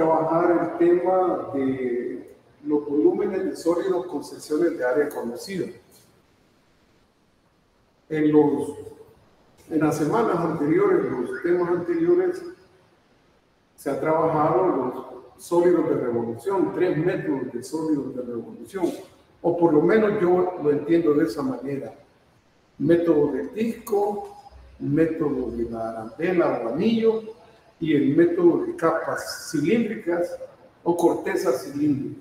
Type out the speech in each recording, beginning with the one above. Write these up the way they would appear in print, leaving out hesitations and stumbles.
trabajar el tema de los volúmenes de sólidos con secciones de área conocida. En las semanas anteriores, los temas anteriores, se ha trabajado los sólidos de revolución, 3 métodos de sólidos de revolución, o por lo menos yo lo entiendo de esa manera. Método del disco, método de la arandela o anillo, y el método de capas cilíndricas o corteza cilíndrica.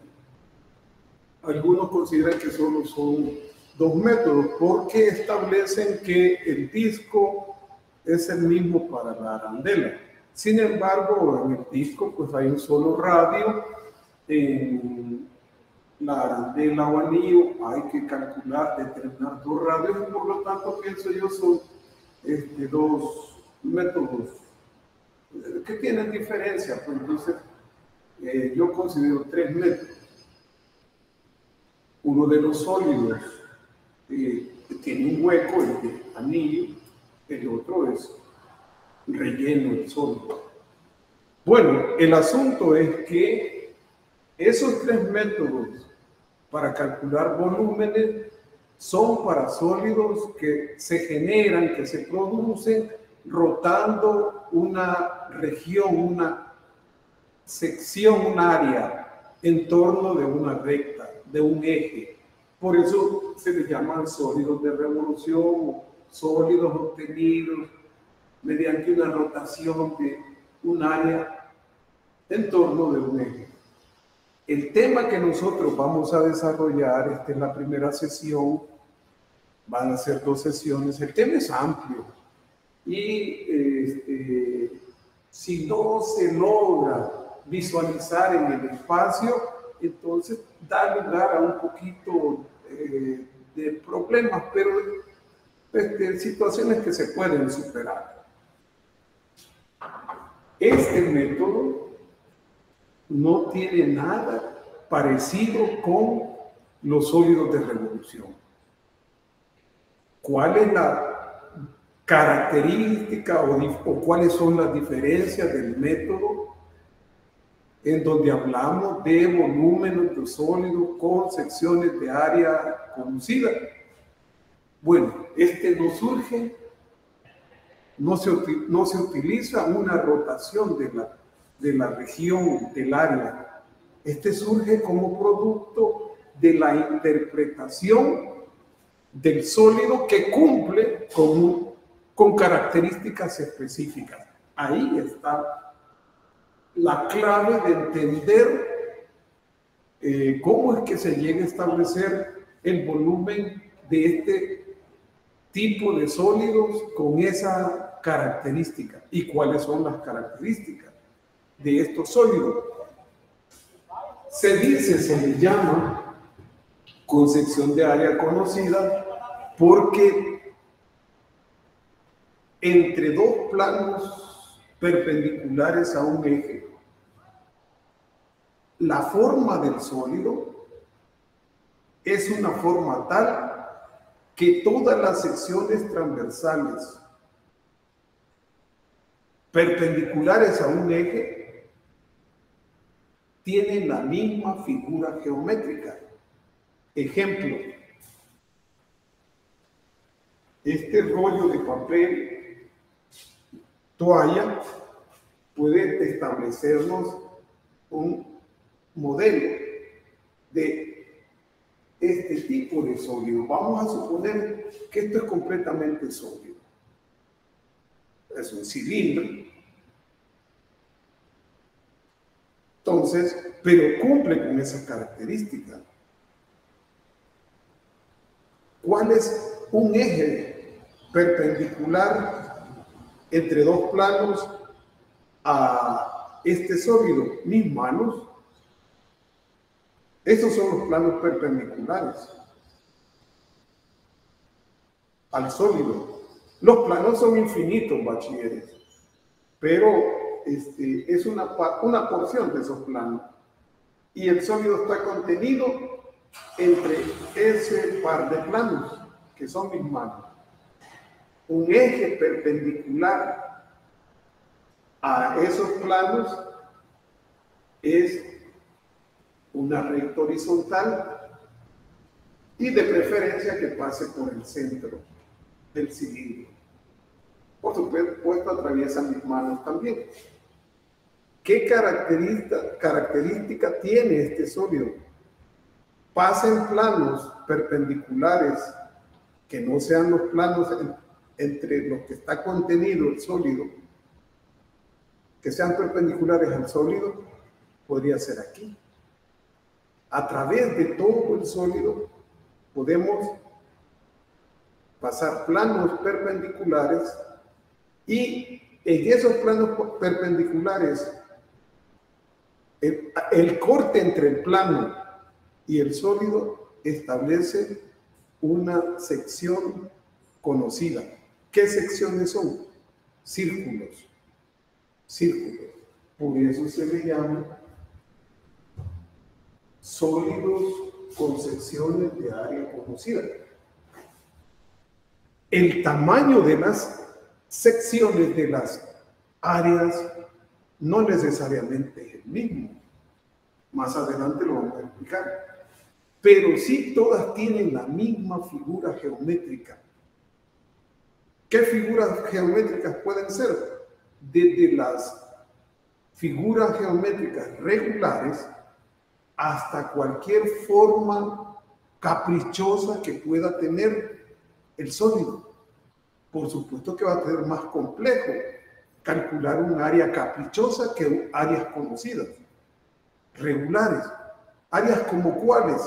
Algunos consideran que solo son 2 métodos porque establecen que el disco es el mismo para la arandela. Sin embargo, en el disco pues hay un solo radio. En la arandela o anillo hay que calcular, determinar 2 radios, y por lo tanto pienso yo son 2 métodos que tienen diferencia. Pues entonces yo considero 3 métodos. Uno de los sólidos tiene un hueco, el de anillo, el otro es relleno del sólido. Bueno, el asunto es que esos 3 métodos para calcular volúmenes son para sólidos que se generan, que se producen rotando una región, una sección, un área en torno de una recta, de un eje. Por eso se les llaman sólidos de revolución, sólidos obtenidos mediante una rotación de un área en torno de un eje. El tema que nosotros vamos a desarrollar, esta es la primera sesión, van a ser 2 sesiones, el tema es amplio y si no se logra visualizar en el espacio, entonces da lugar a un poquito de problemas, pero situaciones que se pueden superar. Este método no tiene nada parecido con los sólidos de revolución. ¿Cuál es la característica o cuáles son las diferencias del método en donde hablamos de volúmenes de sólidos con secciones de área conocida? Bueno, no se utiliza una rotación de la región, del área. Surge como producto de la interpretación del sólido que cumple con características específicas. Ahí está la clave de entender cómo es que se llega a establecer el volumen de este tipo de sólidos con esa característica y cuáles son las características de estos sólidos. Se le llama con sección de área conocida porque entre 2 planos perpendiculares a un eje, la forma del sólido es una forma tal que todas las secciones transversales perpendiculares a un eje tienen la misma figura geométrica. Ejemplo, este rollo de papel toalla puede establecernos un modelo de este tipo de sólido. Vamos a suponer que esto es completamente sólido. Es un cilindro. Entonces, pero cumple con esa característica. ¿Cuál es un eje perpendicular entre 2 planos a este sólido? Mis manos. Estos son los planos perpendiculares al sólido. Los planos son infinitos, bachilleres, pero es una porción de esos planos. Y el sólido está contenido entre ese par de planos, que son mis manos. Un eje perpendicular a esos planos es una recta horizontal y de preferencia que pase por el centro del cilindro. Por supuesto, atraviesa mis manos también. ¿Qué característica tiene este sólido? Pasa en planos perpendiculares que no sean los planos entre los que está contenido el sólido, que sean perpendiculares al sólido, podría ser aquí. A través de todo el sólido podemos pasar planos perpendiculares y en esos planos perpendiculares el corte entre el plano y el sólido establece una sección conocida. ¿Qué secciones son? Círculos. Círculos. Por eso se le llama sólidos con secciones de área conocida. El tamaño de las secciones de las áreas no necesariamente es el mismo. Más adelante lo vamos a explicar. Pero sí todas tienen la misma figura geométrica. ¿Qué figuras geométricas pueden ser? Desde las figuras geométricas regulares hasta cualquier forma caprichosa que pueda tener el sólido. Por supuesto que va a ser más complejo calcular un área caprichosa que áreas conocidas, regulares. Áreas como cuáles,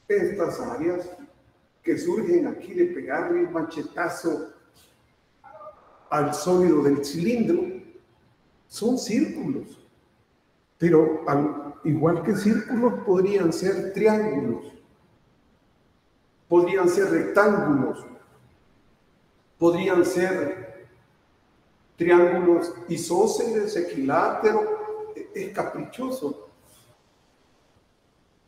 estas áreas que surgen aquí de pegarle un machetazo al sólido del cilindro, son círculos, pero igual que círculos podrían ser triángulos, podrían ser rectángulos, podrían ser triángulos isósceles, equiláteros, es caprichoso.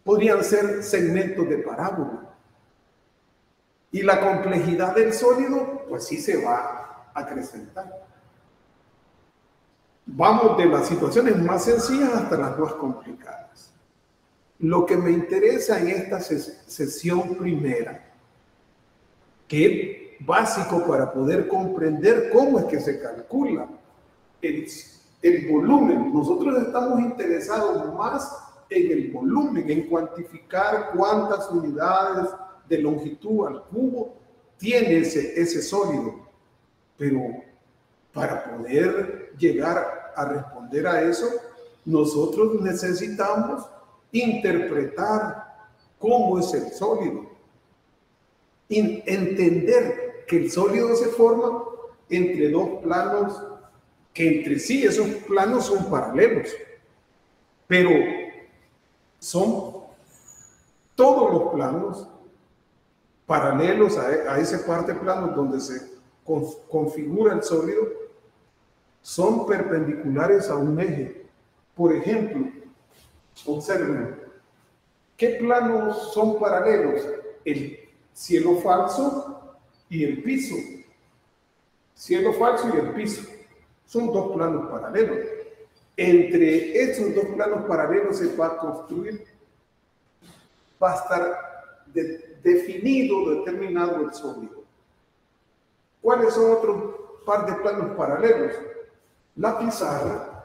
Podrían ser segmentos de parábola. Y la complejidad del sólido, pues sí se va a acrecentar. Vamos de las situaciones más sencillas hasta las más complicadas. Lo que me interesa en esta sesión primera, que es básico para poder comprender cómo es que se calcula el volumen. Nosotros estamos interesados más en el volumen, en cuantificar cuántas unidades de longitud al cubo tiene ese sólido. Pero para poder llegar a responder a eso, nosotros necesitamos interpretar cómo es el sólido. Entender que el sólido se forma entre dos planos que entre sí, esos planos son paralelos, pero son todos los planos paralelos a ese parte plano donde se configura el sólido, son perpendiculares a un eje. Por ejemplo, observen, ¿qué planos son paralelos? El cielo falso y el piso. Cielo falso y el piso. Son dos planos paralelos. Entre esos dos planos paralelos se va a construir, va a estar definido, determinado el sólido. ¿Cuáles son otros par de planos paralelos? La pizarra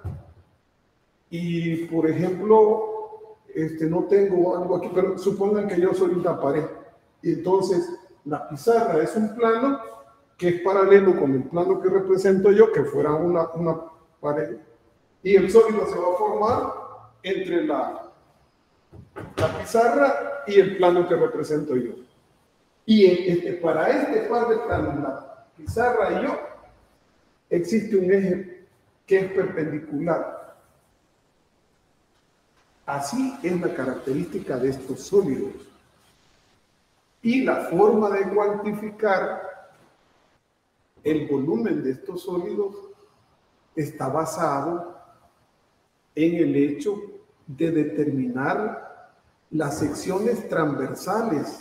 y, por ejemplo, no tengo algo aquí, pero supongan que yo soy una pared. Y entonces, la pizarra es un plano que es paralelo con el plano que represento yo, que fuera una pared. Y el sólido se va a formar entre la pizarra y el plano que represento yo. Y para este par de planos, la pizarra y yo, existe un eje que es perpendicular. Así es la característica de estos sólidos. Y la forma de cuantificar el volumen de estos sólidos está basado en el hecho de determinar las secciones transversales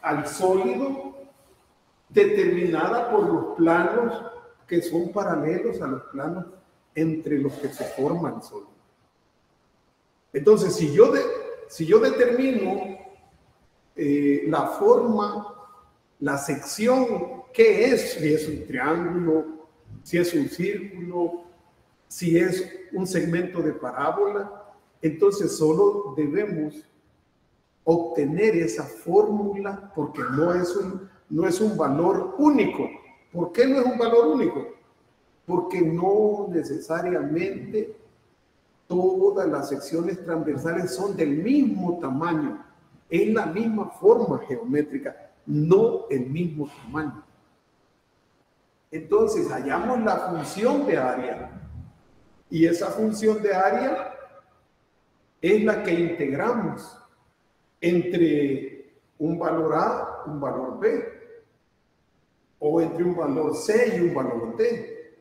al sólido determinada por los planos que son paralelos a los planos entre los que se forma el sólido. Entonces, si yo determino la forma, la sección, ¿qué es? Si es un triángulo, si es un círculo, si es un segmento de parábola, entonces solo debemos obtener esa fórmula porque no es un valor único. ¿Por qué no es un valor único? Porque no necesariamente todas las secciones transversales son del mismo tamaño, es la misma forma geométrica, no el mismo tamaño. Entonces hallamos la función de área y esa función de área es la que integramos entre un valor A, un valor B, o entre un valor C y un valor D.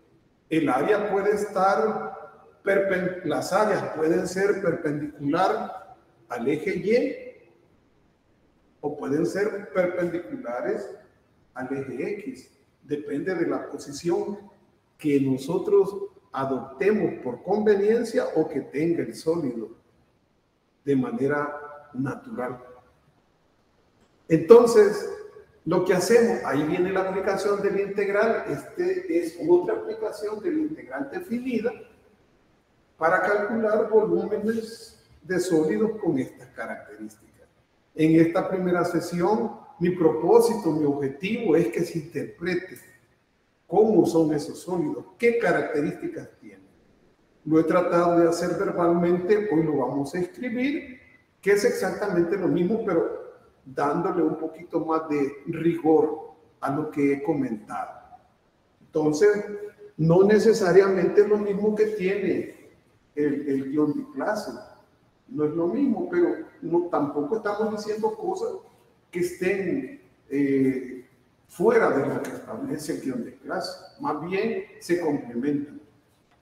El área puede estar, las áreas pueden ser perpendicular al eje Y o pueden ser perpendiculares al eje X. Depende de la posición que nosotros adoptemos por conveniencia o que tenga el sólido de manera natural. Entonces, lo que hacemos, ahí viene la aplicación del integral, este es otra aplicación del integral definida para calcular volúmenes de sólidos con estas características. En esta primera sesión, mi propósito, mi objetivo es que se interprete cómo son esos sólidos, qué características tienen. Lo he tratado de hacer verbalmente, hoy lo vamos a escribir, que es exactamente lo mismo, pero dándole un poquito más de rigor a lo que he comentado. Entonces, no necesariamente es lo mismo que tiene el guión de clase. No es lo mismo, pero no, tampoco estamos diciendo cosas que estén fuera de lo que establece el guión de clase. Más bien se complementan.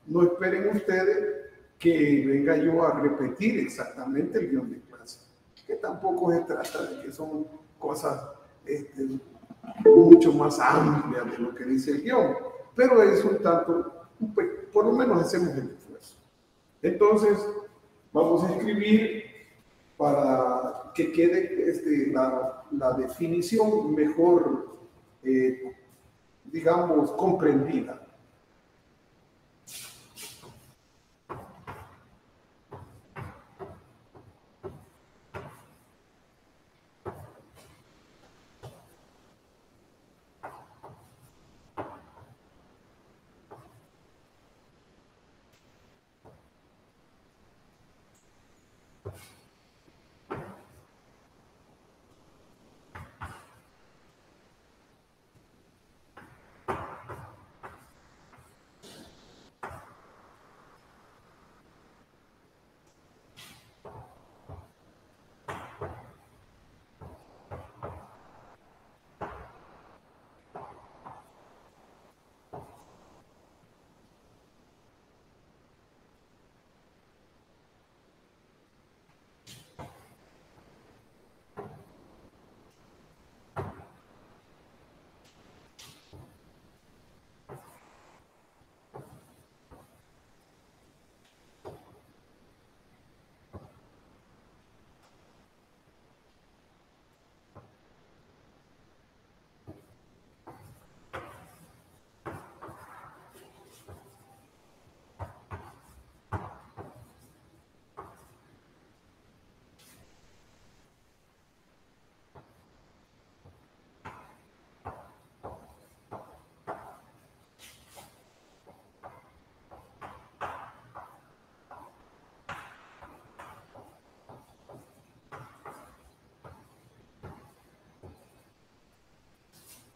No esperen ustedes que venga yo a repetir exactamente el guión de clase, que tampoco se trata de que son cosas mucho más amplias de lo que dice el guión, pero es un tanto, por lo menos hacemos el esfuerzo. Entonces, vamos a escribir para que quede la definición mejor, digamos, comprendida.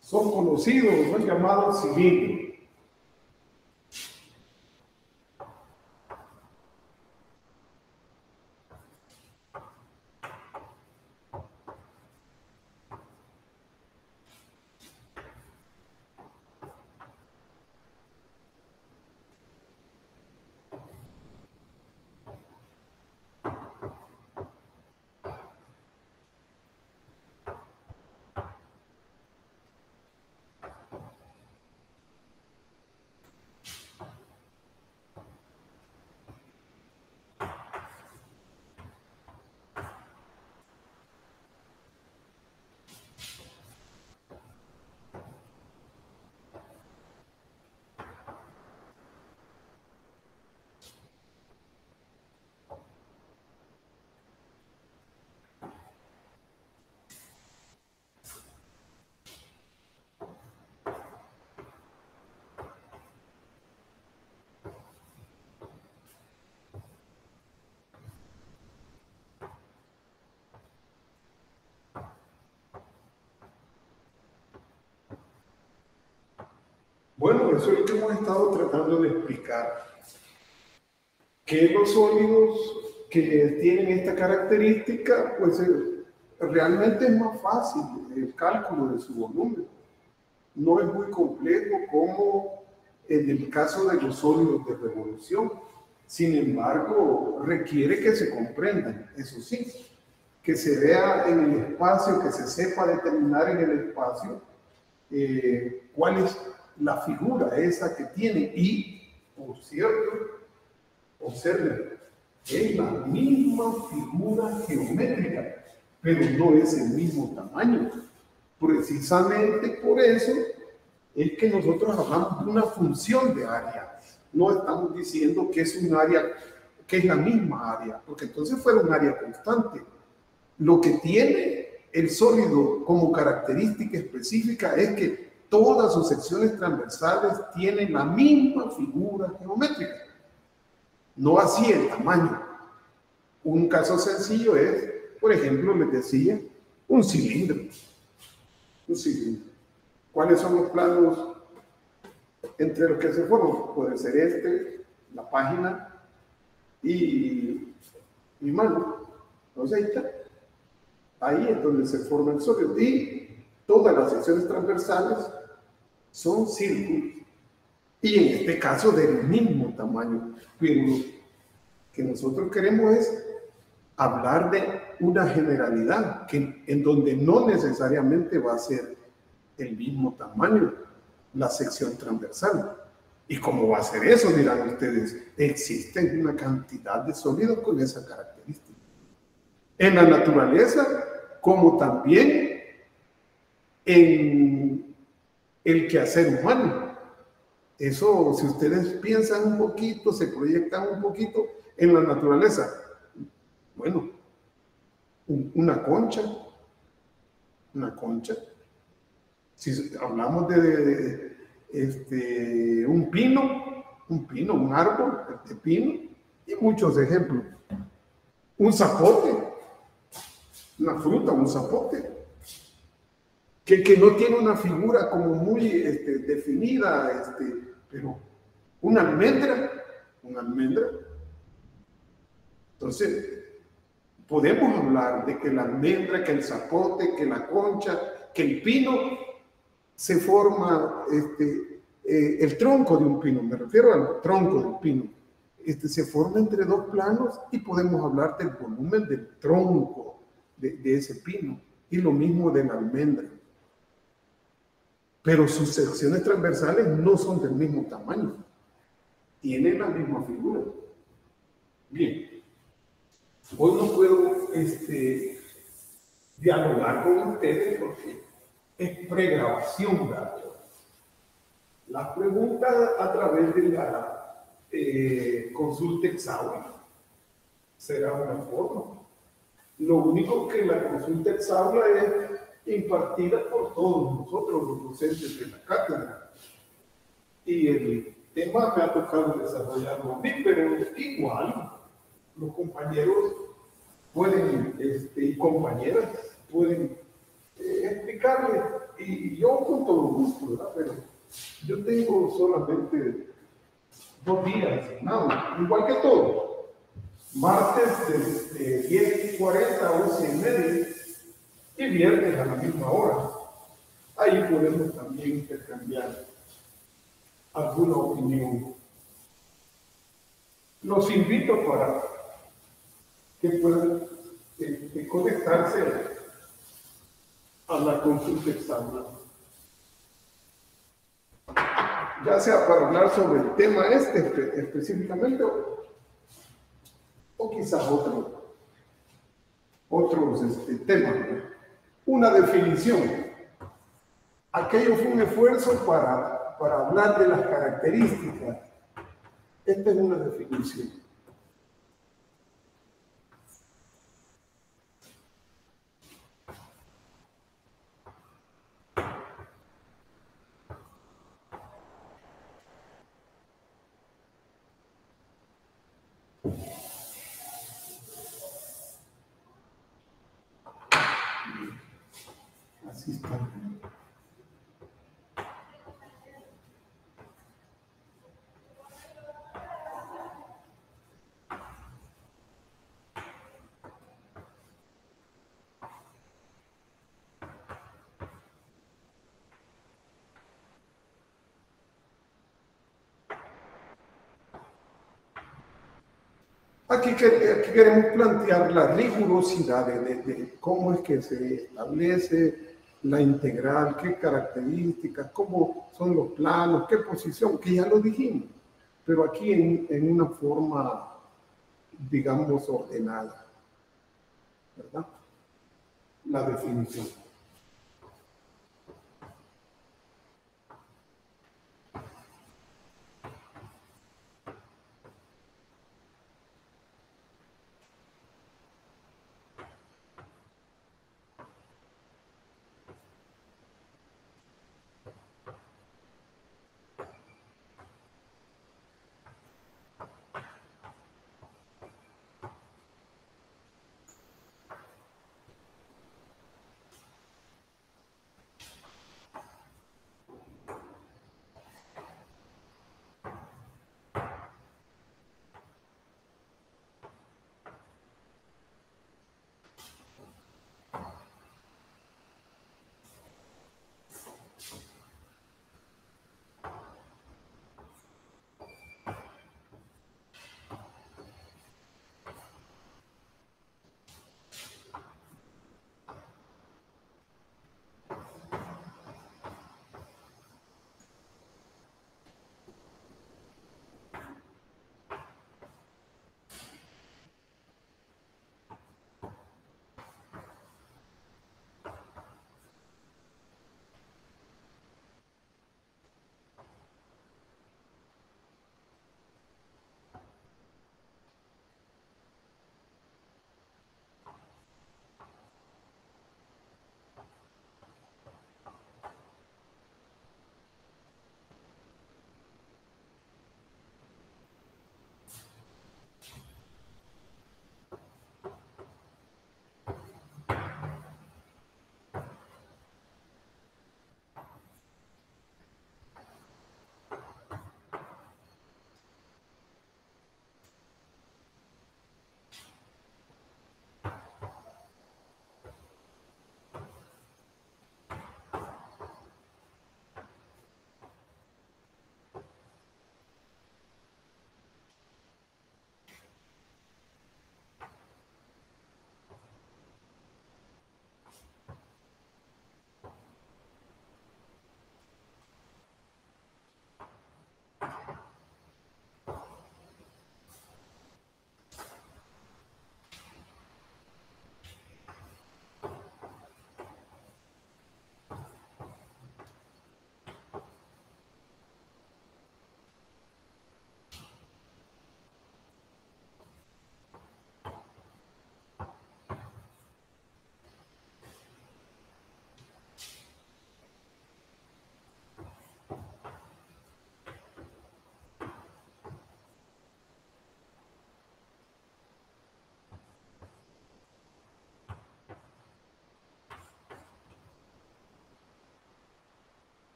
Son conocidos, son llamados cilindros. Bueno, eso es lo que hemos estado tratando de explicar. Que los sólidos que tienen esta característica, pues realmente es más fácil el cálculo de su volumen. No es muy complejo como en el caso de los sólidos de revolución. Sin embargo, requiere que se comprendan, eso sí, que se vea en el espacio, que se sepa determinar en el espacio cuál es la figura esa que tiene. Y, por cierto, observen, es la misma figura geométrica, pero no es el mismo tamaño. Precisamente por eso es que nosotros hablamos de una función de área. No estamos diciendo que es un área, que es la misma área, porque entonces fuera un área constante. Lo que tiene el sólido como característica específica es que todas sus secciones transversales tienen la misma figura geométrica. No así el tamaño. Un caso sencillo es, por ejemplo, les decía, un cilindro. Un cilindro. ¿Cuáles son los planos entre los que se forman? Puede ser este, la página y mi mano. Entonces ahí está. Ahí es donde se forma el sólido. Y todas las secciones transversales son círculos. Y en este caso del mismo tamaño. Pero lo que nosotros queremos es hablar de una generalidad en donde no necesariamente va a ser el mismo tamaño la sección transversal. ¿Y cómo va a ser eso? Dirán ustedes. Existen una cantidad de sólidos con esa característica. En la naturaleza, como también en el quehacer humano. Eso, si ustedes piensan un poquito, se proyectan un poquito en la naturaleza. Bueno, una concha. Si hablamos de un pino, un árbol de pino, y muchos ejemplos. Un zapote, una fruta, un zapote, que no tiene una figura como muy definida, pero una almendra. Entonces, podemos hablar de que la almendra, que el zapote, que la concha, que el pino, se forma el tronco de un pino, me refiero al tronco del pino. Se forma entre dos planos y podemos hablar del volumen del tronco de ese pino, y lo mismo de la almendra. Pero sus secciones transversales no son del mismo tamaño, tienen la misma figura. Bien, hoy no puedo dialogar con ustedes porque es pregrabación, ¿verdad? Las preguntas a través de la consulta examen será una forma. Lo único que la consulta examen es impartida por todos nosotros, los docentes de la cátedra. Y el tema me ha tocado desarrollarlo a mí, pero igual los compañeros pueden, y compañeras pueden explicarle, y yo con todo gusto, ¿verdad? Pero yo tengo solamente 2 días asignados, igual que todos. Martes de 10:40 a 11:30 y viernes a la misma hora. Ahí podemos también intercambiar alguna opinión. Los invito para que puedan conectarse a la consulta externa, ya sea para hablar sobre el tema específicamente o quizás otros temas. Una definición. Aquello fue un esfuerzo para hablar de las características. Esta es una definición. Así está. Aquí queremos plantear la rigurosidad de cómo es que se establece la integral, qué características, cómo son los planos, qué posición, que ya lo dijimos, pero aquí en una forma, digamos, ordenada, ¿verdad? La definición.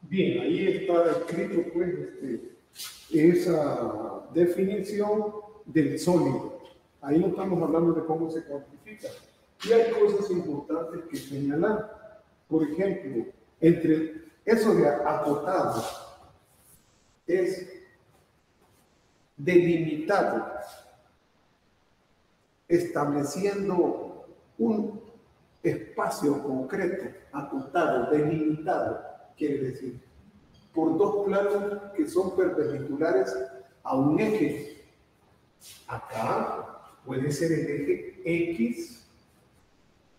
Bien, ahí está escrito pues esa definición del sólido. Ahí no estamos hablando de cómo se cuantifica. Y hay cosas importantes que señalar. Por ejemplo, entre eso de acotado es delimitado, estableciendo un espacio concreto, acotado, delimitado, quiere decir, por dos planos que son perpendiculares a un eje. Acá puede ser el eje X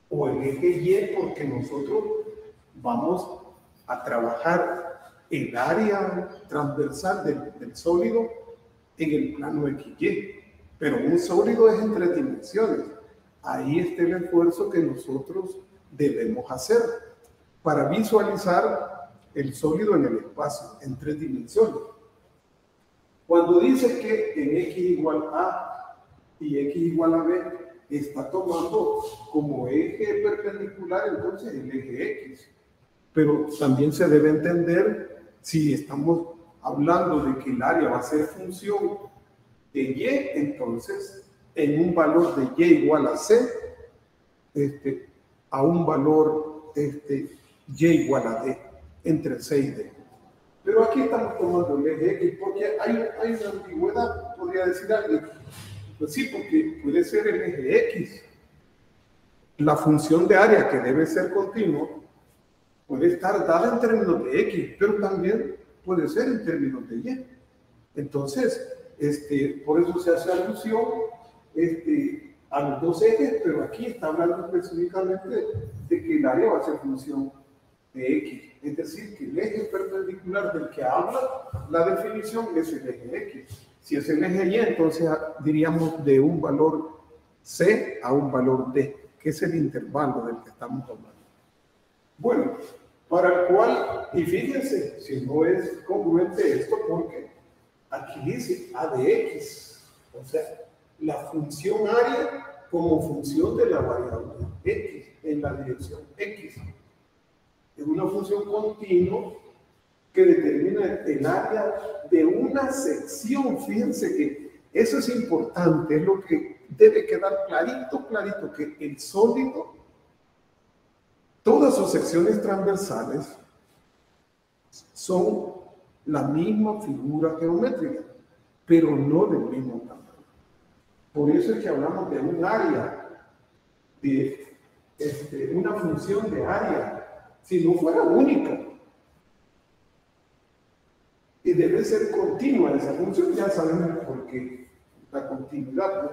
o el eje Y, porque nosotros vamos a trabajar el área transversal del sólido en el plano XY, pero un sólido es en 3 dimensiones. Ahí está el esfuerzo que nosotros debemos hacer para visualizar el sólido en el espacio, en 3 dimensiones. Cuando dice que en X igual A y X igual a B, está tomando como eje perpendicular entonces el eje X. Pero también se debe entender, si estamos hablando de que el área va a ser función de Y, entonces en un valor de Y igual a C, a un valor Y igual a D, entre C y D. Pero aquí estamos tomando el eje X porque hay una ambigüedad, podría decir alguien. Pues sí, porque puede ser el eje X. La función de área, que debe ser continua, puede estar dada en términos de X, pero también puede ser en términos de Y. Entonces, por eso se hace alusión a los 2 ejes, pero aquí está hablando específicamente de que el área va a ser función de X. Es decir, que el eje perpendicular del que habla la definición es el eje X. Si es el eje Y, entonces diríamos de un valor C a un valor D, que es el intervalo del que estamos hablando. Bueno, para el cual, y fíjense, si no es congruente esto, porque aquí dice A de X, o sea, la función área como función de la variable X en la dirección X. Es una función continua que determina el área de una sección. Fíjense que eso es importante, es lo que debe quedar clarito, que el sólido, todas sus secciones transversales son la misma figura geométrica, pero no del mismo tamaño. Por eso es que hablamos de un área, de una función de área, si no fuera única. Y debe ser continua esa función, ya sabemos por qué. La continuidad, ¿no?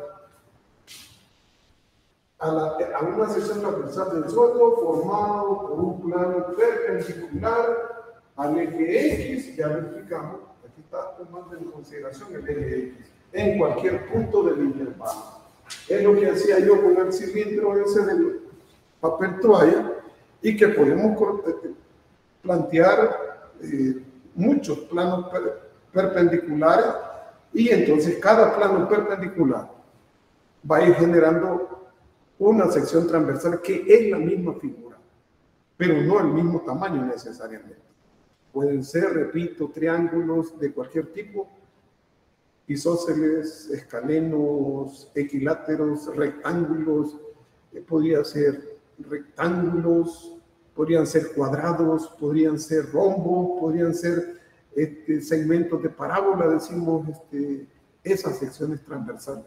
A una sección transversal del suelo formado por un plano perpendicular al eje X, ya lo explicamos, aquí está tomando en consideración el eje X, en cualquier punto del intervalo. Es lo que hacía yo con el cilindro ese del papel toalla, y que podemos plantear muchos planos perpendiculares, y entonces cada plano perpendicular va a ir generando una sección transversal que es la misma figura, pero no el mismo tamaño necesariamente. Pueden ser, repito, triángulos de cualquier tipo, isósceles, escalenos, equiláteros, rectángulos, podría ser rectángulos, podrían ser cuadrados, podrían ser rombos, podrían ser segmentos de parábola, decimos esas secciones transversales.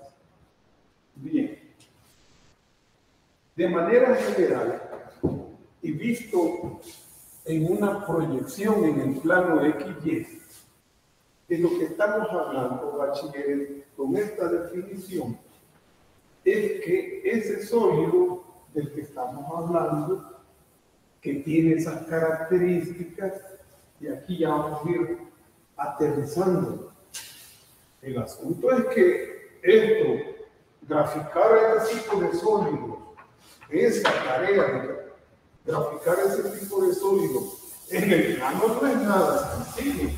Bien. De manera general, y visto en una proyección en el plano XY, de lo que estamos hablando, bachilleres, con esta definición, es que ese sólido del que estamos hablando, que tiene esas características, y aquí ya vamos a ir aterrizando. El asunto es que esto, graficar este tipo de sólidos, esa tarea de graficar ese tipo de sólidos en el plano no es nada sencillo.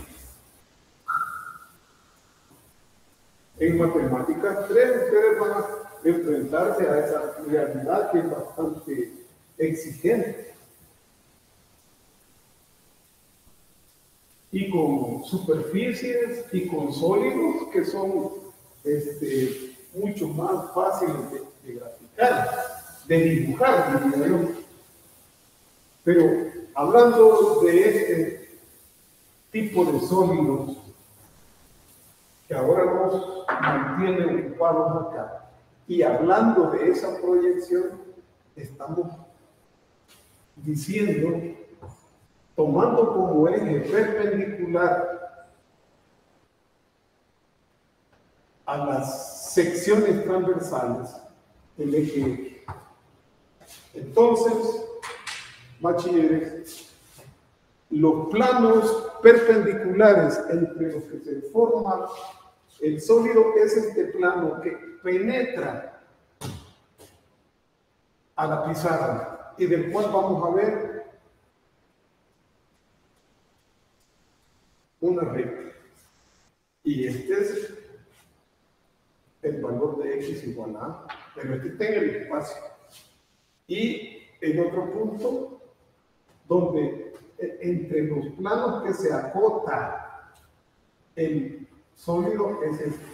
En matemáticas 3 ustedes van a enfrentarse a esa realidad que es bastante exigente. Y con superficies y con sólidos que son mucho más fáciles de graficar, de dibujar, diría yo. Pero hablando de este tipo de sólidos que ahora nos mantiene ocupados acá, y hablando de esa proyección, estamos diciendo, tomando como eje perpendicular a las secciones transversales el eje X. Entonces, bachilleres, los planos perpendiculares entre los que se forma El sólido es este plano que penetra a la pizarra y del cual vamos a ver una recta. Y este es el valor de x igual a A, pero este está en el espacio. Y en otro punto, donde entre los planos que se acota el sólido es este.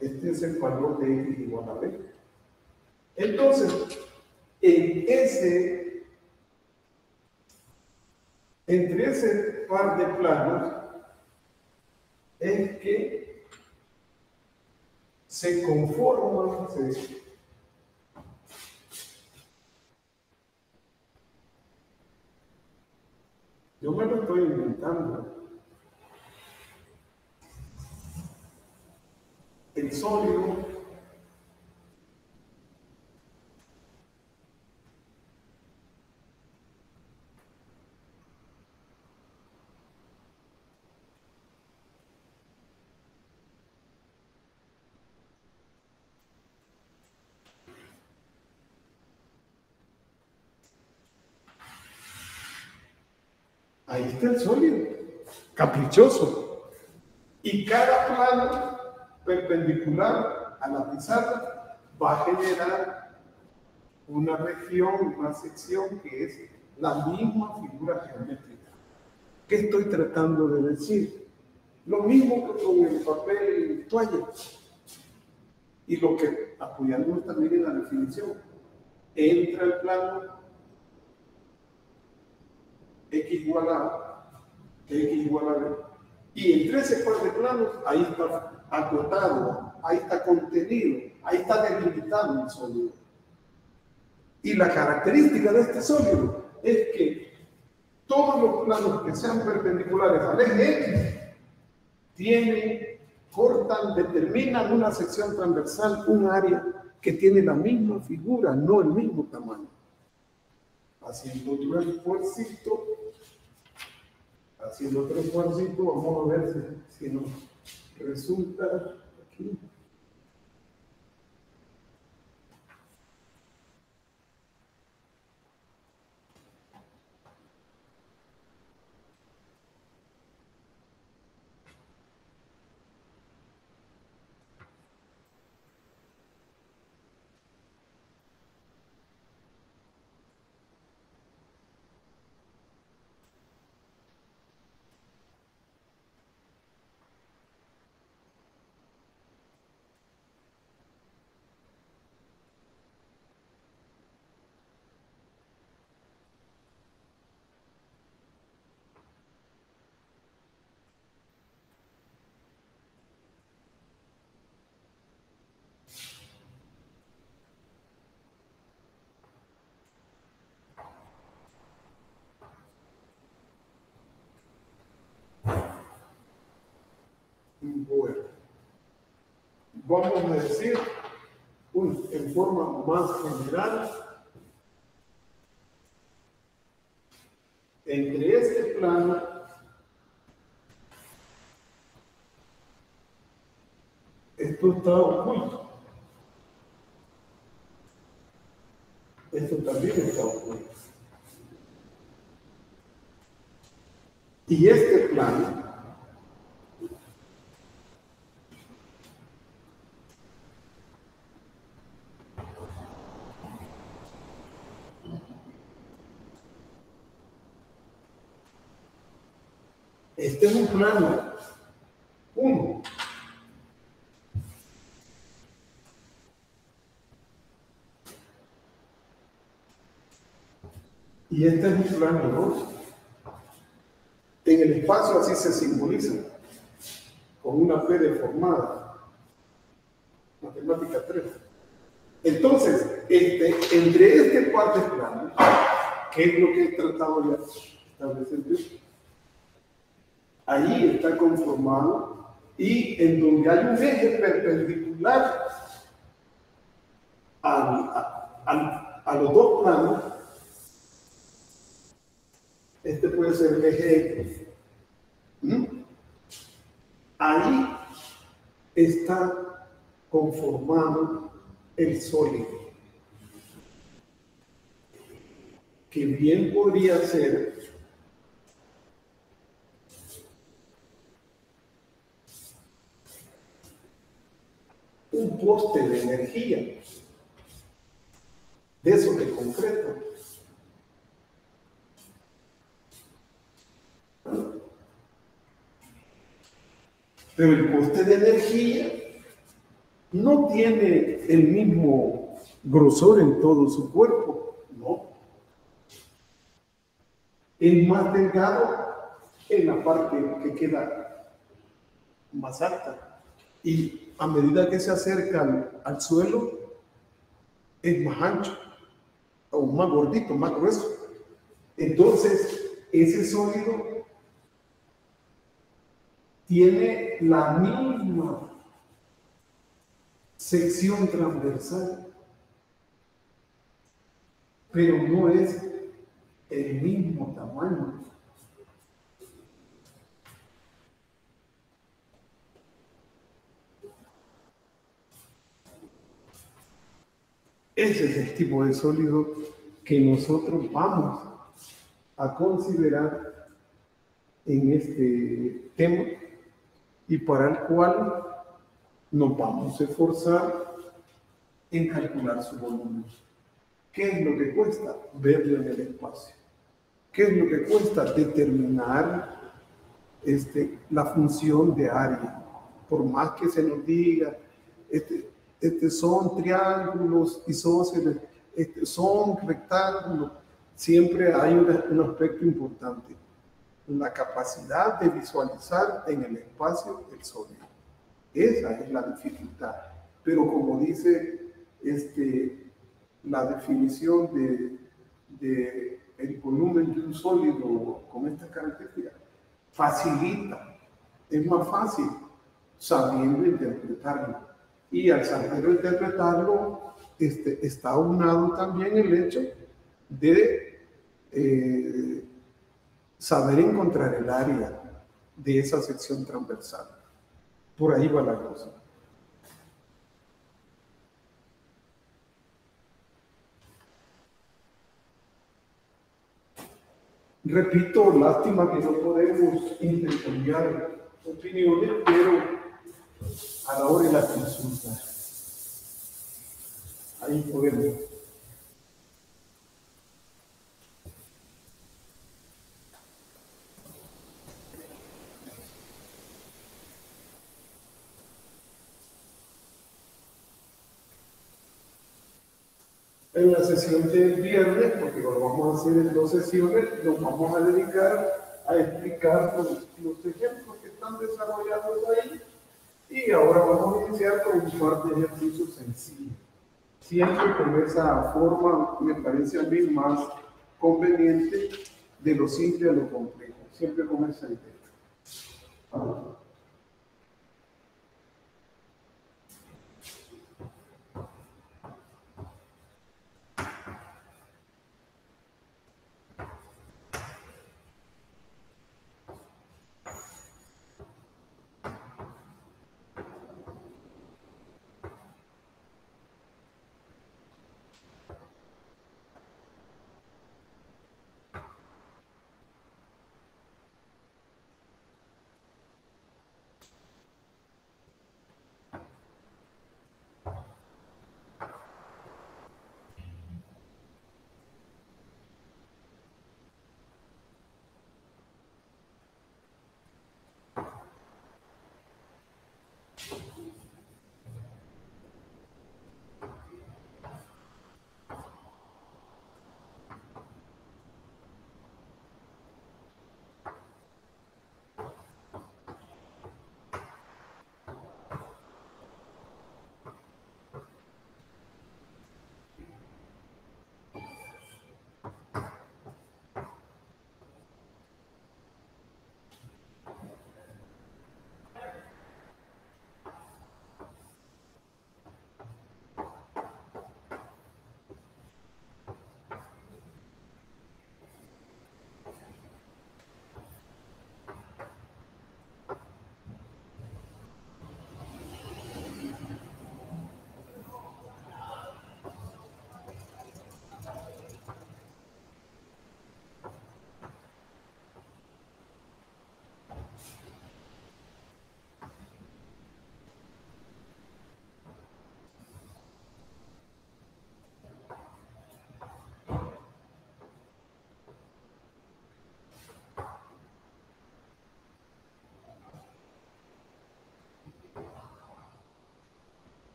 Este es el valor de x igual a b. Entonces, entre ese par de planos es que se conforman, yo me lo estoy inventando, el sólido ahí está el sólido, caprichoso. Y cada plano perpendicular a la pizarra va a generar una región, una sección que es la misma figura geométrica. ¿Qué estoy tratando de decir? Lo mismo que con el papel toalla. Y lo que apoyándonos también en la definición. Entra el plano x igual a x igual a b. Y entre ese par de planos, ahí está acotado, ahí está contenido, ahí está delimitado el sólido. Y la característica de este sólido es que todos los planos que sean perpendiculares al eje X cortan, determinan una sección transversal, un área que tiene la misma figura, no el mismo tamaño. Haciendo otro esfuercito, vamos a ver si nos resulta aquí. Bueno, vamos a decir en forma más general, entre este plano esto está oculto, esto también está oculto. Y este plano este es un plano 1. Y este es un plano 2. En el espacio así se simboliza, con una P deformada. Matemática 3. Entonces, entre este par de planos, que es lo que he tratado de establecer yo, ahí está conformado, y en donde hay un eje perpendicular a los dos planos, Este puede ser el eje X. Ahí está conformado el sólido, que bien podría ser un poste de energía, de esos de concreto. Pero el poste de energía no tiene el mismo grosor en todo su cuerpo, no. Es más delgado en la parte que queda más alta. Y a medida que se acercan al suelo, es más ancho, o más gordito, más grueso. Entonces, ese sólido tiene la misma sección transversal, pero no es el mismo tamaño. Ese es el tipo de sólido que nosotros vamos a considerar en este tema y para el cual nos vamos a esforzar en calcular su volumen. ¿Qué es lo que cuesta? Verlo en el espacio. ¿Qué es lo que cuesta? Determinar la función de área. Por más que se nos diga, son triángulos isósceles, son rectángulos, siempre hay un aspecto importante, la capacidad de visualizar en el espacio el sólido. Esa es la dificultad. Pero como dice la definición de el volumen de un sólido con estas características, facilita, es más fácil sabiendo interpretarlo. Y al saber interpretarlo, está aunado también el hecho de saber encontrar el área de esa sección transversal. Por ahí va la cosa. Repito, lástima que no podemos intercambiar opiniones, pero a la hora de la consulta, ahí podemos. En la sesión del viernes, porque lo vamos a hacer en 2 sesiones, nos vamos a dedicar a explicar los ejemplos que están desarrollados ahí y ahora vamos a iniciar con un par de ejercicios sencillos. Siempre con esa forma me parece a mí más conveniente de lo simple a lo complejo, siempre con esa idea.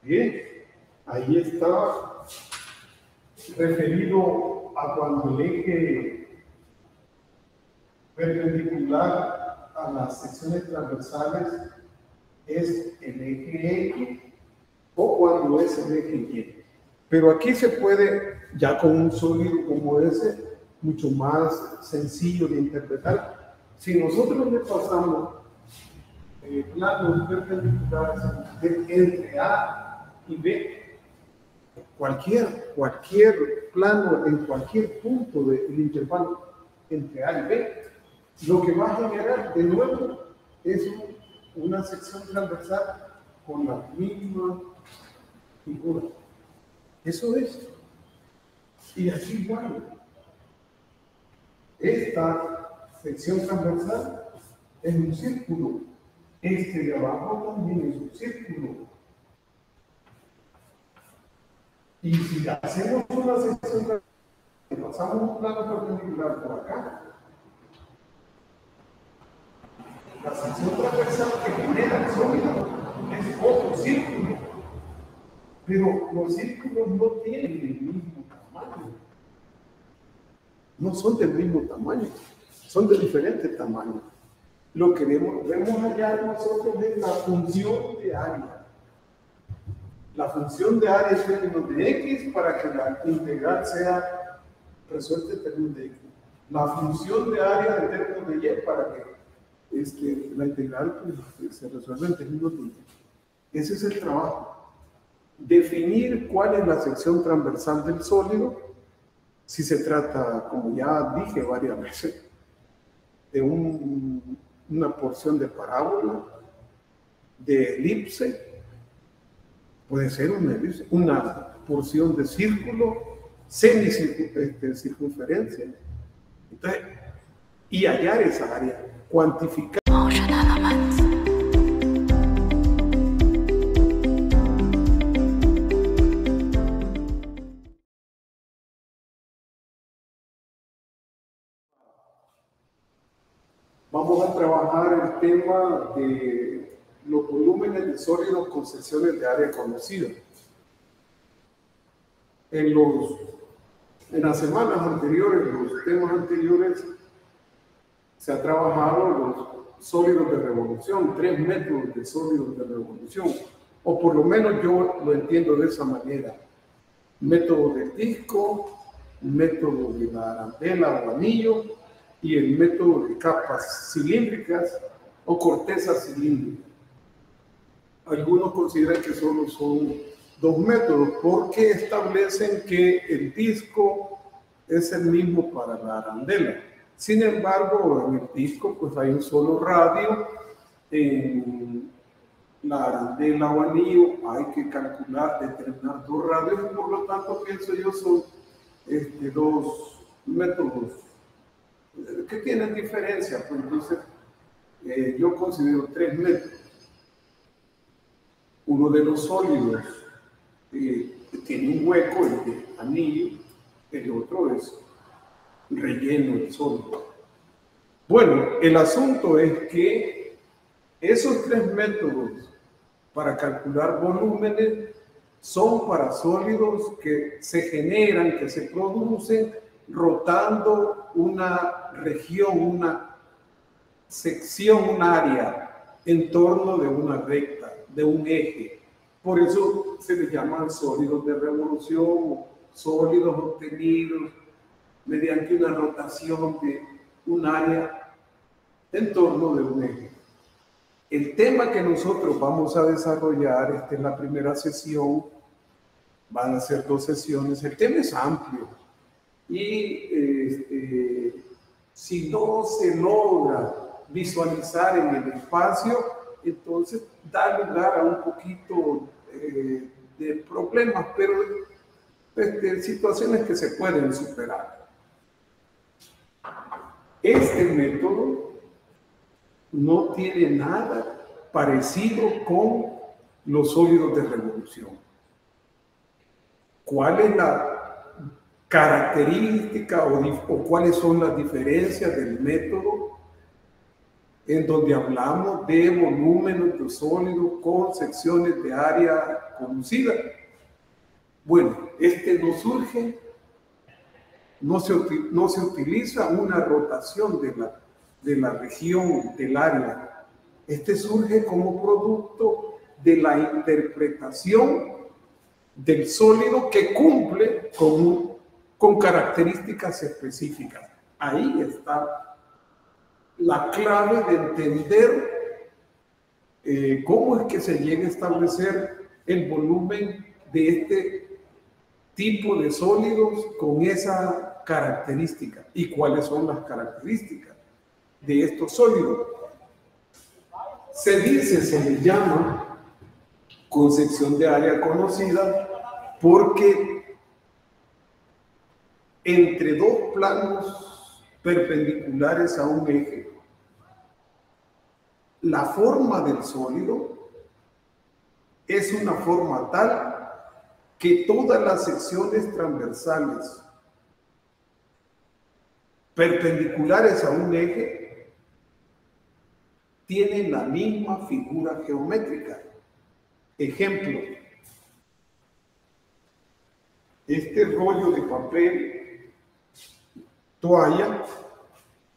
Bien, ahí está referido a cuando el eje perpendicular a las secciones transversales es el eje X o cuando es el eje Y. Pero aquí se puede, ya con un sólido como ese, mucho más sencillo de interpretar. Si nosotros le pasamos planos perpendiculares entre A y B, cualquier plano en cualquier punto del intervalo entre A y B, lo que va a generar de nuevo es una sección transversal con la misma figura. Eso es. Y aquí igual. Esta sección transversal es un círculo. Este de abajo también es un círculo. Y si hacemos una sección transversal, pasamos un plano perpendicular por acá, la sección transversal que genera el sólido es otro círculo. Pero los círculos no tienen el mismo tamaño. No son del mismo tamaño, son de diferentes tamaños. Lo que vemos allá nosotros es la función de área. La función de área es términos de X para que la integral sea resuelta en términos de X. La función de área en términos de Y para que la integral pues, se resuelva en términos de Y. Ese es el trabajo. Definir cuál es la sección transversal del sólido, si se trata, como ya dije varias veces, de una porción de parábola, de elipse, puede ser una elipse, una porción de círculo, semicircunferencia. Entonces, y hallar esa área, cuantificar. Vamos a trabajar el tema de los volúmenes de sólidos con secciones de área conocida. En las semanas anteriores, los temas anteriores, se ha trabajado los sólidos de revolución, 3 métodos de sólidos de revolución, o por lo menos yo lo entiendo de esa manera. Método del disco, método de la arandela o anillo, y el método de capas cilíndricas o corteza cilíndrica. Algunos consideran que solo son 2 métodos porque establecen que el disco es el mismo para la arandela. Sin embargo, en el disco pues hay un solo radio. En la arandela o anillo hay que calcular, determinar 2 radios, y por lo tanto pienso yo son 2 métodos que tienen diferencia. Pues entonces yo considero 3 métodos. Uno de los sólidos tiene un hueco, el de anillo, el otro es relleno del sólido. Bueno, el asunto es que esos 3 métodos para calcular volúmenes son para sólidos que se generan, que se producen rotando una región, una sección, un área en torno de una recta, de un eje. Por eso se les llaman sólidos de revolución, sólidos obtenidos mediante una rotación de un área en torno de un eje. El tema que nosotros vamos a desarrollar, esta es la primera sesión, van a ser 2 sesiones, el tema es amplio y si no se logra visualizar en el espacio, entonces da lugar a un poquito de problemas, pero situaciones que se pueden superar. Este método no tiene nada parecido con los sólidos de revolución. ¿Cuál es la característica o cuáles son las diferencias del método en donde hablamos de volúmenes de sólidos con secciones de área conocida. Bueno, no surge, no se utiliza una rotación de la región, del área. Surge como producto de la interpretación del sólido que cumple con características específicas. Ahí está la clave de entender cómo es que se llega a establecer el volumen de este tipo de sólidos con esa característica y cuáles son las características de estos sólidos. Se le llama concepción de área conocida porque entre dos planos perpendiculares a un eje, la forma del sólido es una forma tal que todas las secciones transversales perpendiculares a un eje tienen la misma figura geométrica. Ejemplo, este rollo de papel toalla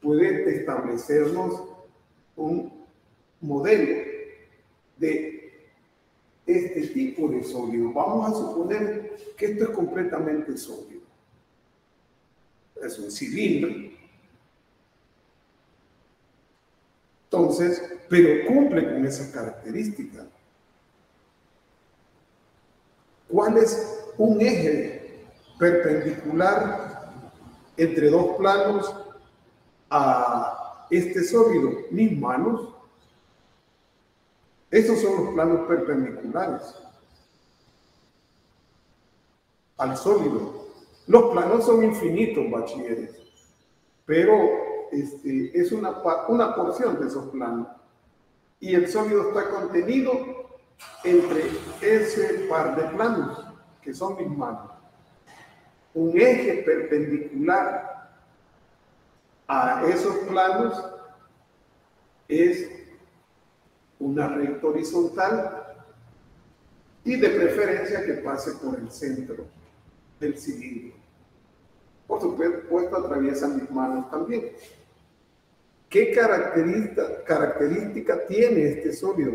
puede establecernos un modelo de este tipo de sólido. Vamos a suponer que esto es completamente sólido. Es un cilindro. Entonces, pero cumple con esas características. ¿Cuál es un eje perpendicular entre dos planos a este sólido? Mis manos. Estos son los planos perpendiculares al sólido. Los planos son infinitos, bachilleres, pero es una porción de esos planos. Y el sólido está contenido entre ese par de planos, que son mis manos. Un eje perpendicular a esos planos es una recta horizontal y de preferencia que pase por el centro del cilindro. Por supuesto, atraviesa mis manos también. ¿Qué característica tiene este sólido?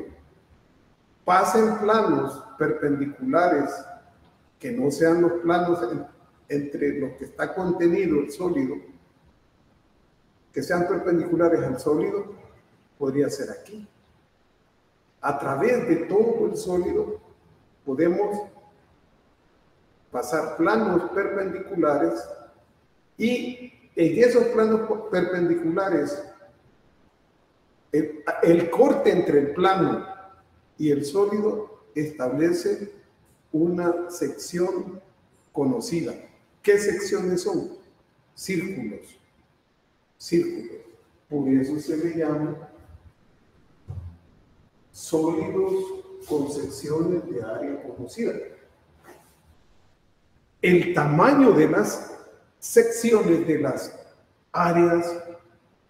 Pasa en planos perpendiculares que no sean los planos entre los que está contenido el sólido, que sean perpendiculares al sólido, podría ser aquí. A través de todo el sólido podemos pasar planos perpendiculares y en esos planos perpendiculares el corte entre el plano y el sólido establece una sección conocida. ¿Qué secciones son? Círculos. Círculos. Por eso se le llama sólidos con secciones de área conocida. El tamaño de las secciones de las áreas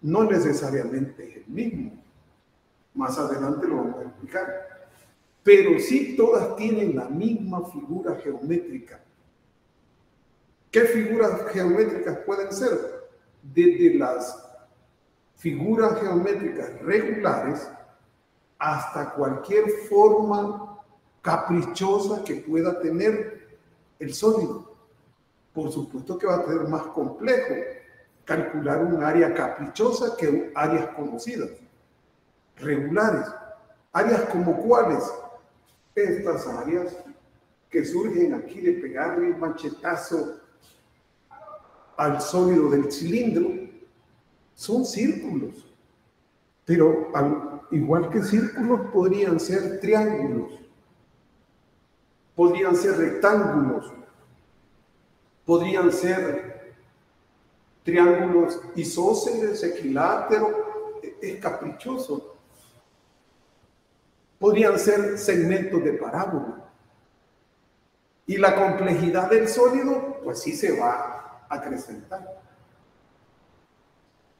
no necesariamente es el mismo. Más adelante lo vamos a explicar. Pero sí todas tienen la misma figura geométrica. ¿Qué figuras geométricas pueden ser? Desde las figuras geométricas regulares hasta cualquier forma caprichosa que pueda tener el sólido. Por supuesto que va a ser más complejo calcular un área caprichosa que áreas conocidas, regulares. Áreas como cuáles. Estas áreas que surgen aquí de pegarle un machetazo al sólido del cilindro son círculos, pero igual que círculos podrían ser triángulos, podrían ser rectángulos, podrían ser triángulos isósceles, equiláteros, es caprichoso. Podrían ser segmentos de parábola. Y la complejidad del sólido, pues sí se va a acrecentar.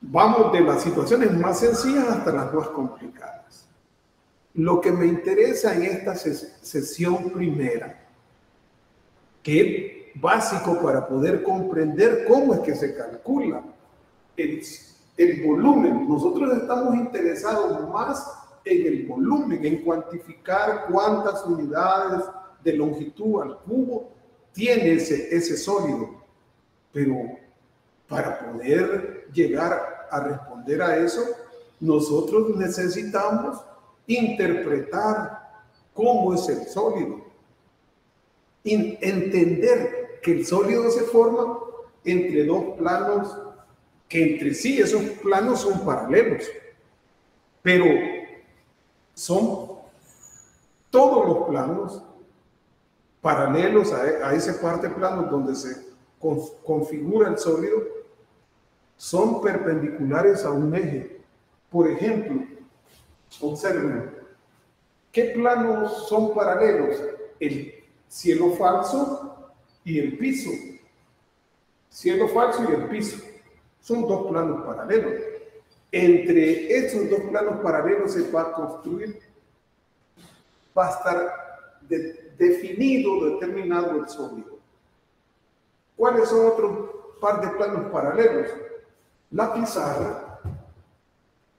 Vamos de las situaciones más sencillas hasta las más complicadas. Lo que me interesa en esta sesión primera, que es básico para poder comprender cómo es que se calcula el volumen. Nosotros estamos interesados más en el volumen, en cuantificar cuántas unidades de longitud al cubo tiene ese sólido. Pero para poder llegar a responder a eso, nosotros necesitamos interpretar cómo es el sólido, entender que el sólido se forma entre dos planos que entre sí esos planos son paralelos, pero son todos los planos paralelos a ese parte plano donde se configura el sólido, son perpendiculares a un eje. Por ejemplo, observen, ¿qué planos son paralelos? El cielo falso y el piso. Cielo falso y el piso. Son dos planos paralelos. Entre estos dos planos paralelos se va a construir, va a estar definido, determinado el sólido. ¿Cuáles son otros par de planos paralelos? La pizarra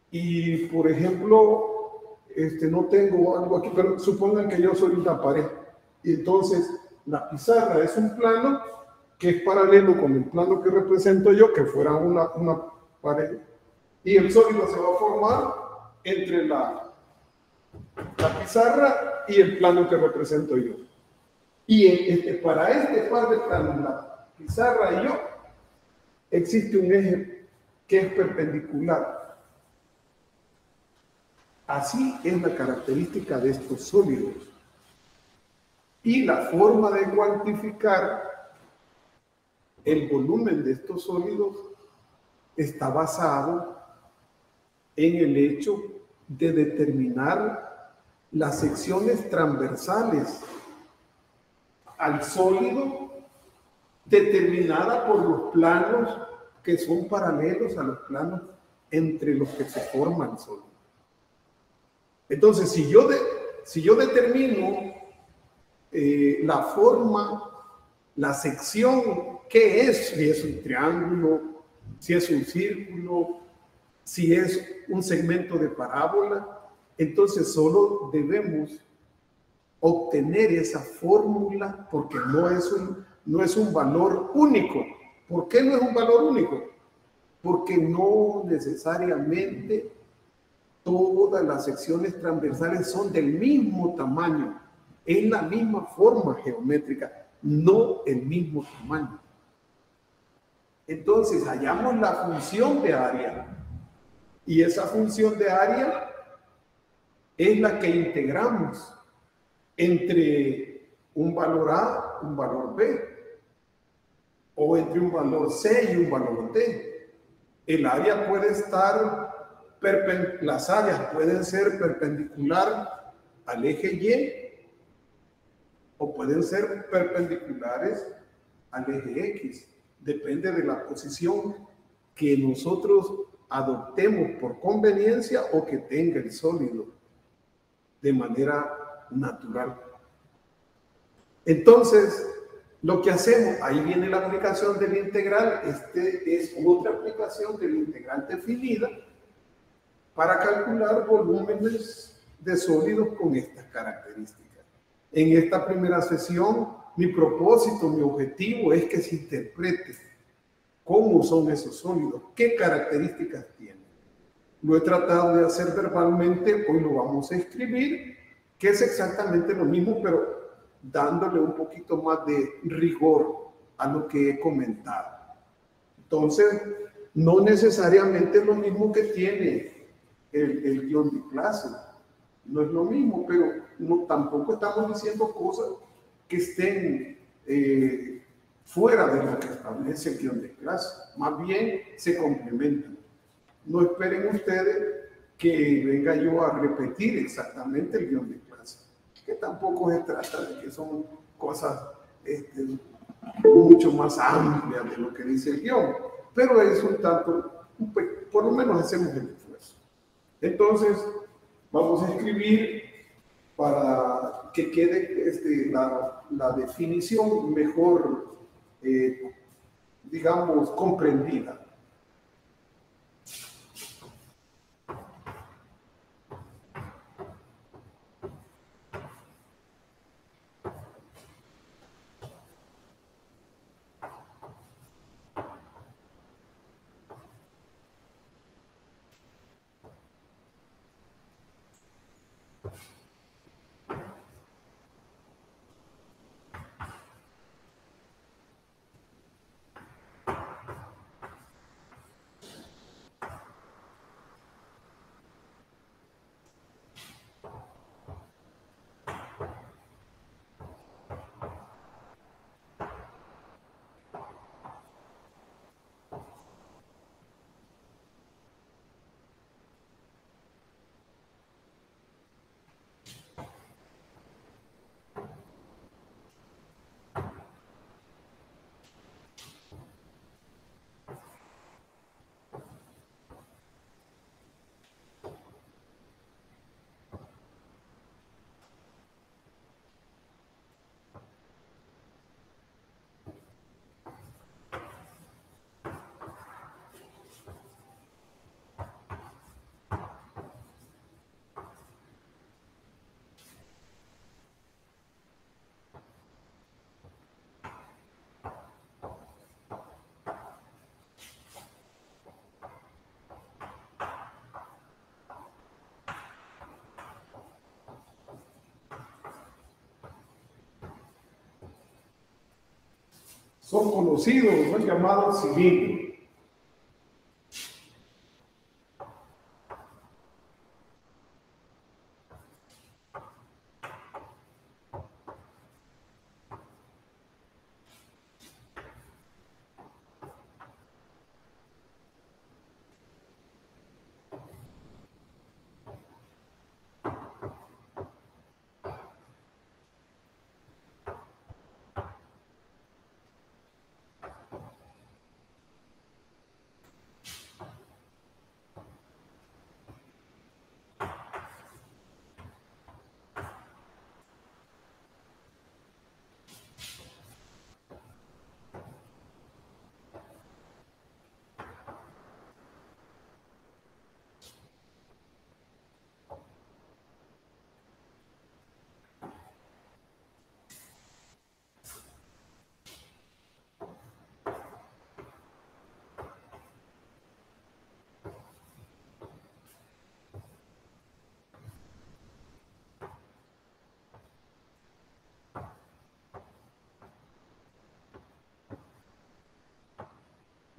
y, por ejemplo, no tengo algo aquí, pero supongan que yo soy una pared. Y entonces, la pizarra es un plano que es paralelo con el plano que represento yo, que fuera una pared. Y el sólido se va a formar entre la pizarra y el plano que represento yo. Y para este par de planos, la pizarra y yo, existe un eje que es perpendicular. Así es la característica de estos sólidos. Y la forma de cuantificar el volumen de estos sólidos está basado en el hecho de determinar las secciones transversales al sólido determinada por los planos que son paralelos a los planos entre los que se forma el sólido. Entonces, si yo determino la forma, la sección, ¿qué es? Si es un triángulo, si es un círculo, si es un segmento de parábola, entonces solo debemos obtener esa fórmula porque no es un valor único. ¿Por qué no es un valor único? Porque no necesariamente todas las secciones transversales son del mismo tamaño, es la misma forma geométrica, no el mismo tamaño. Entonces hallamos la función de área y esa función de área es la que integramos entre un valor A, un valor B, o entre un valor C y un valor D. El área puede estar, las áreas pueden ser perpendicular al eje Y o pueden ser perpendiculares al eje X. Depende de la posición que nosotros adoptemos por conveniencia o que tenga el sólido de manera natural. Entonces, lo que hacemos, ahí viene la aplicación del integral, es otra aplicación de la integral definida para calcular volúmenes de sólidos con estas características. En esta primera sesión, mi propósito, mi objetivo es que se interprete cómo son esos sólidos, qué características tienen. Lo he tratado de hacer verbalmente, hoy lo vamos a escribir, que es exactamente lo mismo, pero dándole un poquito más de rigor a lo que he comentado. Entonces, no necesariamente es lo mismo que tiene el guión de clase. No es lo mismo, pero tampoco estamos diciendo cosas que estén fuera de lo que establece el guión de clase. Más bien se complementan. No esperen ustedes que venga yo a repetir exactamente el guión de clase, que tampoco se trata de que son cosas mucho más amplias de lo que dice el guión, pero es un tanto por lo menos hacemos el esfuerzo. Entonces, vamos a escribir para que quede la definición mejor, digamos, comprendida. Son conocidos los llamados cilindros.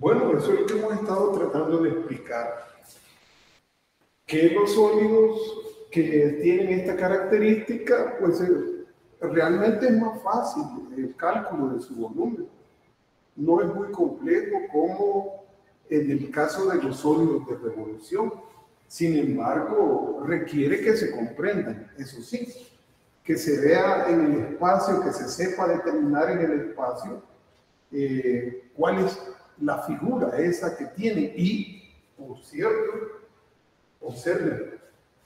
Bueno, eso es lo que hemos estado tratando de explicar. Que los sólidos que tienen esta característica, pues realmente es más fácil el cálculo de su volumen. No es muy complejo como en el caso de los sólidos de revolución. Sin embargo, requiere que se comprendan, eso sí, que se vea en el espacio, que se sepa determinar en el espacio cuál es la figura esa que tiene. Y, por cierto, observen,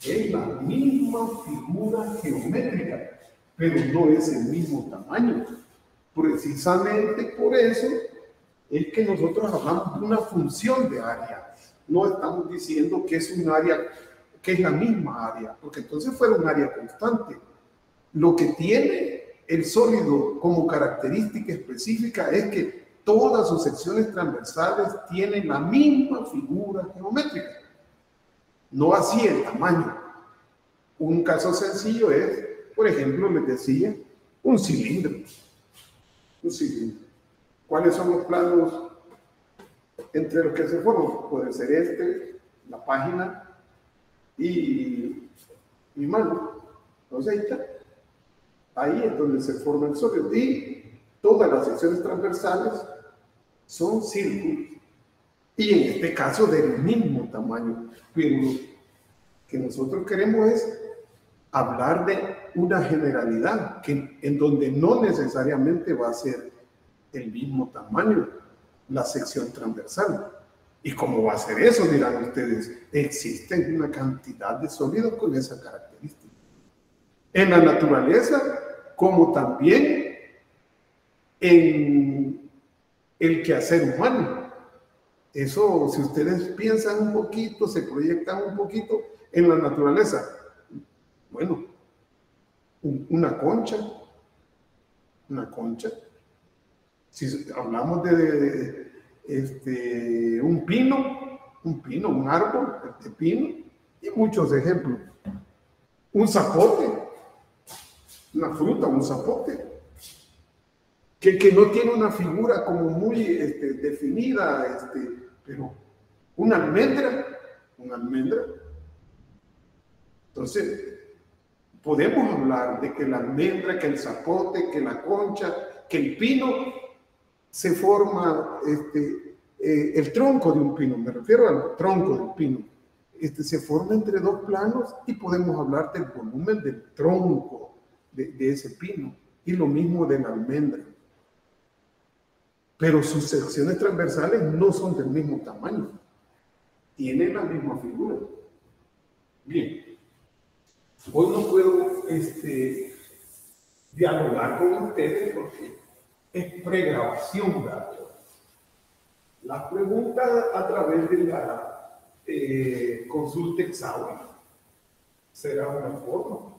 es la misma figura geométrica, pero no es el mismo tamaño. Precisamente por eso es que nosotros hablamos de una función de área. No estamos diciendo que es un área, que es la misma área, porque entonces fuera un área constante. Lo que tiene el sólido como característica específica es que todas sus secciones transversales tienen la misma figura geométrica. No así el tamaño. Un caso sencillo es, por ejemplo, les decía, un cilindro. Un cilindro. ¿Cuáles son los planos entre los que se forman? Puede ser este, la página y mi mano. Entonces ahí está. Ahí es donde se forma el sólido. Y todas las secciones transversales son círculos. Y en este caso del mismo tamaño. Pero lo que nosotros queremos es hablar de una generalidad en donde no necesariamente va a ser el mismo tamaño la sección transversal. ¿Y cómo va a ser eso? Dirán ustedes. Existen una cantidad de sólidos con esa característica. En la naturaleza, como también en el quehacer humano. Eso, si ustedes piensan un poquito, se proyectan un poquito en la naturaleza. Bueno, una concha. Si hablamos de un pino, un árbol de pino, y muchos ejemplos. Un zapote, una fruta, un zapote, que no tiene una figura como muy definida, pero una almendra. Entonces, podemos hablar de que la almendra, que el zapote, que la concha, que el pino se forma, el tronco de un pino, me refiero al tronco del pino, se forma entre dos planos y podemos hablar del volumen del tronco de ese pino y lo mismo de la almendra. Pero sus secciones transversales no son del mismo tamaño, tienen la misma figura. Bien, hoy no puedo dialogar con ustedes porque es pregrabación, ¿verdad? Las preguntas a través de la consulta examen será una forma.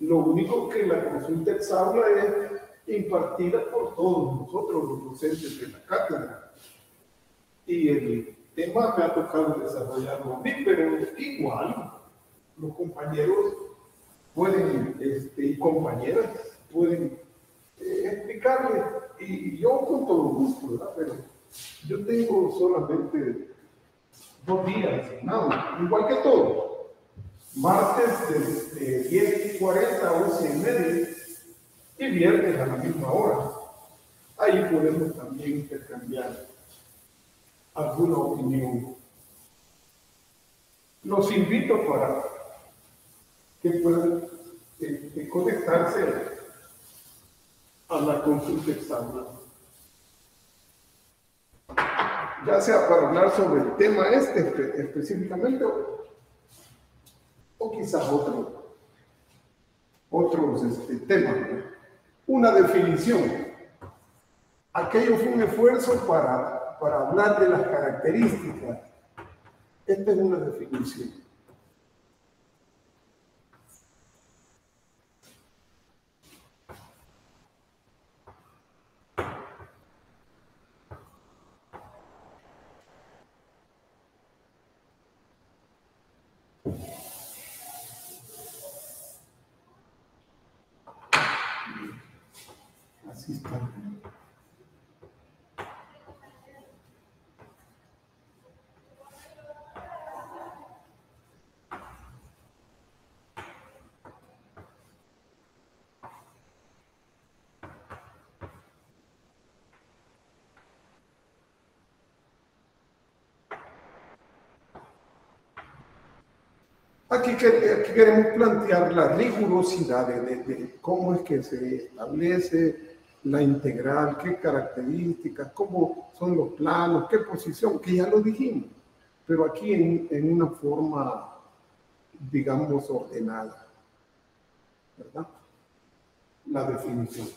Lo único que la consulta examen es impartida por todos nosotros, los docentes de la cátedra. Y el tema me ha tocado desarrollarlo a mí, pero igual los compañeros pueden, y compañeras pueden explicarle, y yo con todo gusto, ¿verdad? Pero yo tengo solamente 2 días asignados, igual que todos. Martes de 10:40 a 11:30 y viernes a la misma hora. Ahí podemos también intercambiar alguna opinión. Los invito para que puedan conectarse a la consulta examen. Ya sea para hablar sobre el tema específicamente o quizás otros temas. Una definición. Aquello fue un esfuerzo para hablar de las características. Esta es una definición. Así está. Aquí queremos plantear la rigurosidad de cómo es que se establece la integral, qué características, cómo son los planos, qué posición, que ya lo dijimos, pero aquí en una forma, digamos, ordenada, ¿verdad? La definición.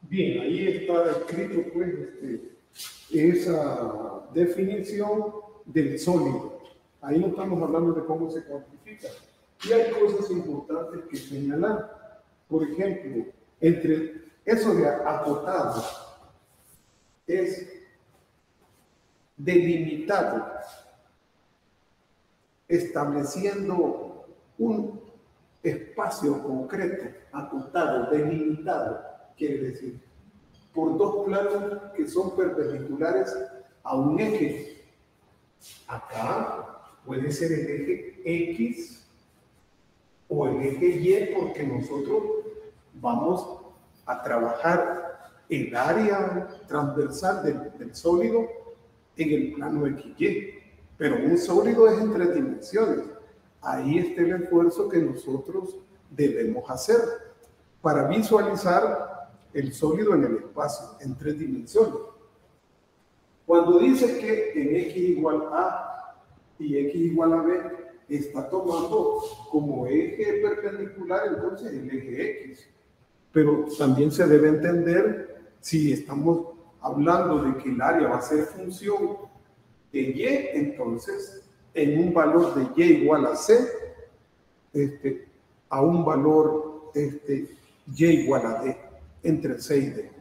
Bien, ahí está escrito pues esa definición del sólido. Ahí no estamos hablando de cómo se cuantifica. Y hay cosas importantes que señalar. Por ejemplo, entre eso de acotado es delimitado, estableciendo un espacio concreto, acotado, delimitado, quiere decir, por dos planos que son perpendiculares a un eje. Acá puede ser el eje X o el eje Y, porque nosotros vamos a trabajar el área transversal del sólido en el plano XY. Pero un sólido es en 3 dimensiones. Ahí está el esfuerzo que nosotros debemos hacer para visualizar el sólido en el espacio, en 3 dimensiones. Cuando dice que en X igual A y X igual a B, está tomando como eje perpendicular entonces el eje X. Pero también se debe entender, si estamos hablando de que el área va a ser función de Y, entonces en un valor de Y igual a C, a un valor Y igual a D, entre C y D.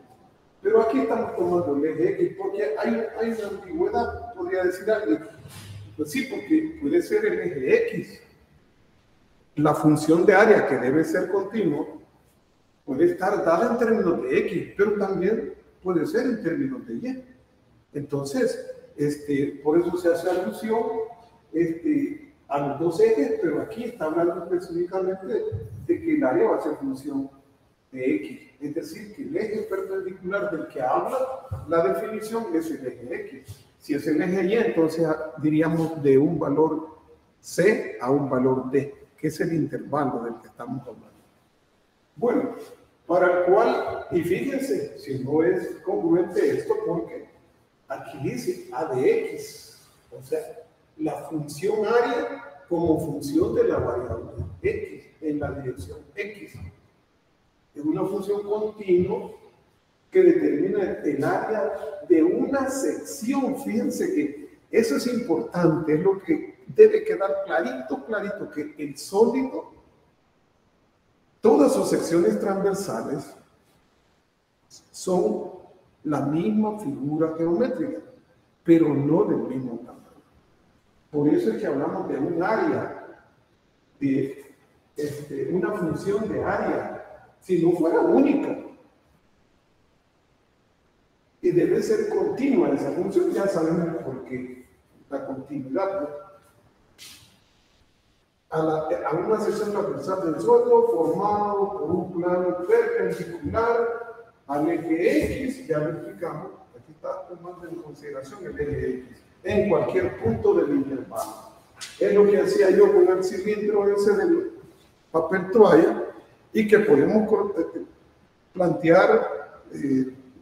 Pero aquí estamos tomando el eje X porque hay una ambigüedad, podría decir alguien. Pues sí, porque puede ser el eje X. La función de área, que debe ser continua, puede estar dada en términos de X, pero también puede ser en términos de Y. Entonces, por eso se hace alusión a los dos ejes, pero aquí está hablando específicamente de que el área va a ser función de X. Es decir, que el eje perpendicular del que habla la definición es el eje X. Si es el eje Y, entonces diríamos de un valor C a un valor D, que es el intervalo del que estamos hablando. Bueno, para el cual, y fíjense, si no es congruente esto, porque aquí dice A de X, o sea, la función área como función de la variable X, en la dirección X. Es una función continua que determina el área de una sección. Fíjense que eso es importante, es lo que debe quedar clarito, que el sólido, todas sus secciones transversales son la misma figura geométrica, pero no del mismo tamaño. Por eso es que hablamos de un área, de una función de área, si no fuera única. Y debe ser continua esa función, ya sabemos por qué la continuidad, ¿no? A una sección transversal del suelo formado por un plano perpendicular al eje X, ya lo explicamos, aquí está tomando en consideración el eje X, en cualquier punto del intervalo. Es lo que hacía yo con el cilindro ese del papel toalla, y que podemos plantear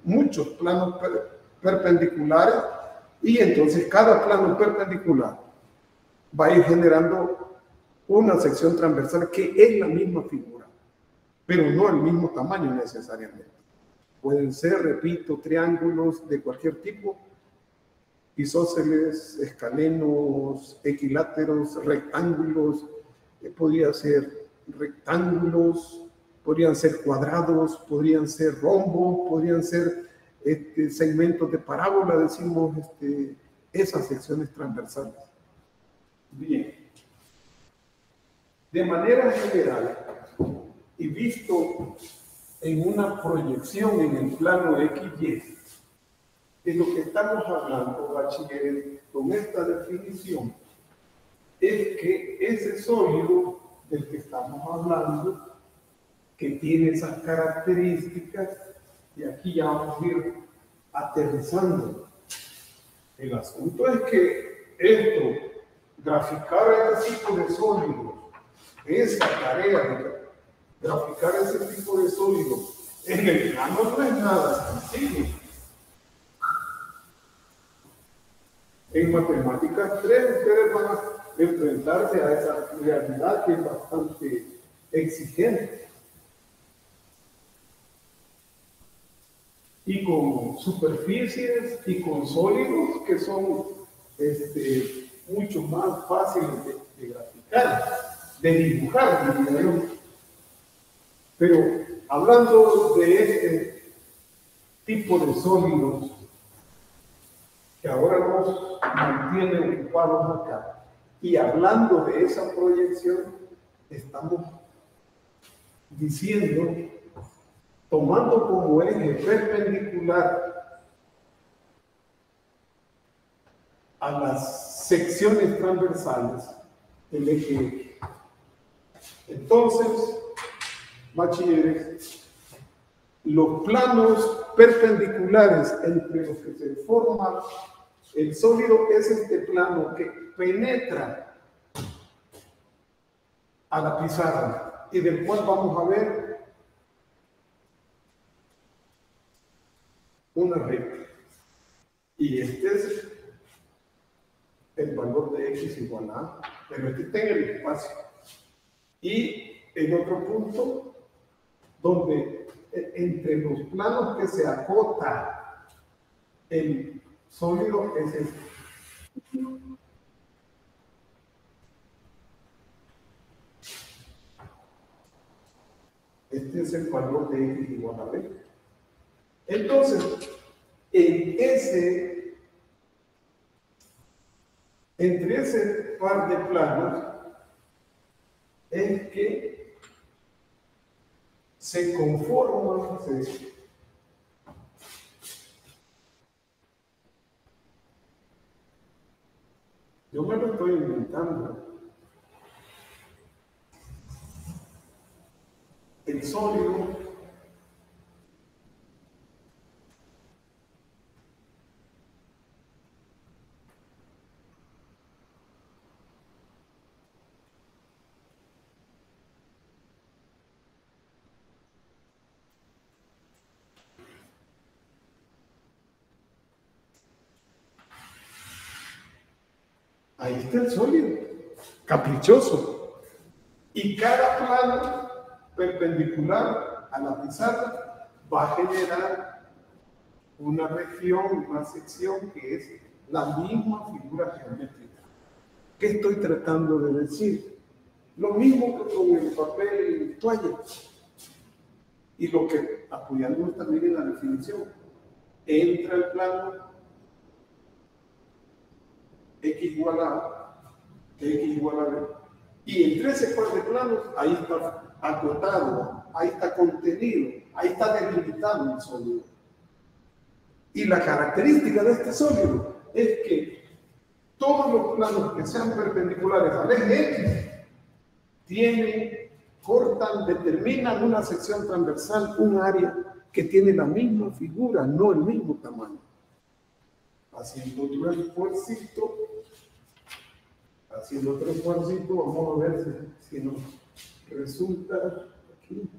muchos planos perpendiculares, y entonces cada plano perpendicular va a ir generando una sección transversal que es la misma figura, pero no el mismo tamaño necesariamente. Pueden ser, repito, triángulos de cualquier tipo, isósceles, escalenos, equiláteros, rectángulos, podría ser rectángulos, podrían ser cuadrados, podrían ser rombos, podrían ser segmentos de parábola, decimos esas secciones transversales. Bien. De manera general, y visto en una proyección en el plano XY, de lo que estamos hablando, bachilleres, con esta definición, es que ese sólido del que estamos hablando, que tiene esas características, y aquí ya vamos a ir aterrizando. El asunto es que esto, graficar este tipo de sólidos, esa tarea de graficar ese tipo de sólidos en el plano no es nada sencillo. En matemáticas 3 ustedes van a enfrentarse a esa realidad que es bastante exigente. y con superficies y con sólidos que son mucho más fáciles de graficar, de dibujar, diría yo. Pero hablando de este tipo de sólidos que ahora nos mantiene ocupados acá, y hablando de esa proyección, estamos diciendo, tomando como eje perpendicular a las secciones transversales el eje X. Entonces, bachilleres, los planos perpendiculares entre los que se forma el sólido es este plano que penetra a la pizarra y del cual vamos a ver una recta. Y este es el valor de X igual a, pero este está en el espacio. Y en otro punto, donde entre los planos que se acota el sólido es este. Este es el valor de X igual a B. Entonces, entre ese par de planos es que se conforman, yo me lo estoy inventando, el sólido ahí está el sólido, caprichoso. Y cada plano perpendicular a la pizarra va a generar una región, una sección que es la misma figura geométrica. ¿Qué estoy tratando de decir? Lo mismo que con el papel y toalla. Y lo que, apoyándonos también en la definición, entra el plano X igual a X igual a B. Y entre ese par de planos, ahí está acotado, ahí está contenido, ahí está delimitado el sólido. Y la característica de este sólido es que todos los planos que sean perpendiculares al eje X cortan, determinan una sección transversal, un área que tiene la misma figura, no el mismo tamaño. Haciendo otro esfuercito, vamos a ver si nos resulta aquí.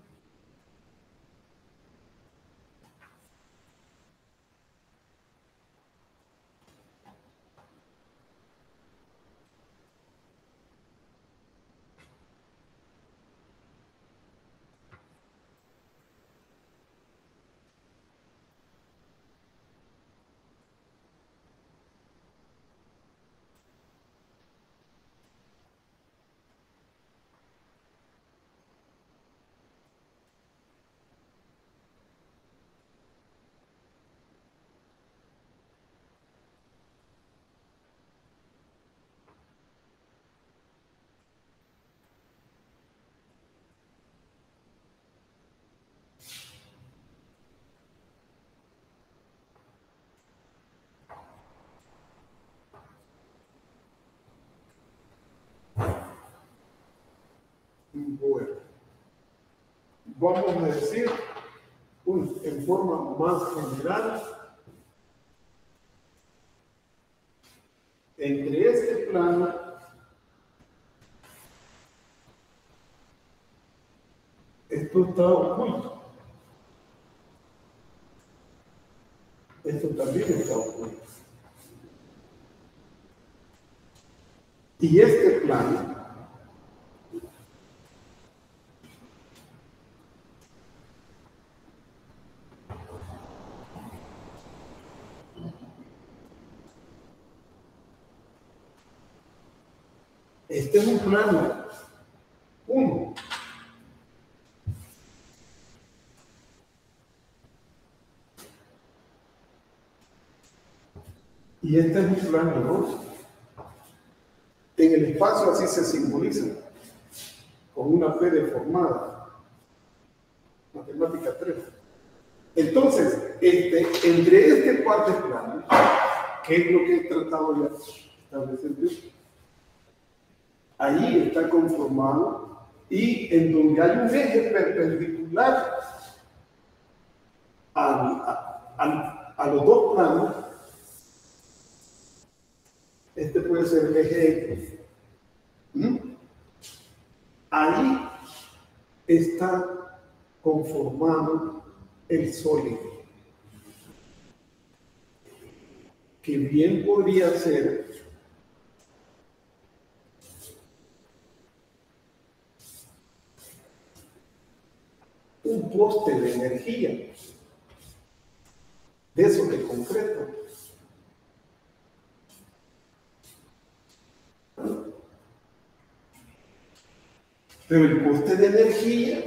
Bueno, vamos a decir en forma más general, entre este plano esto está oculto, esto también está oculto. Y este plano Este es un plano 1. Y este es un plano 2. En el espacio así se simboliza, con una P deformada. Matemática 3. Entonces, entre este par de planos, que es lo que he tratado de establecer yo, ahí está conformado, y en donde hay un eje perpendicular a los dos planos, este puede ser el eje X. Ahí está conformado el sólido, que bien podría ser un poste de energía, de esos de concreto. Pero el poste de energía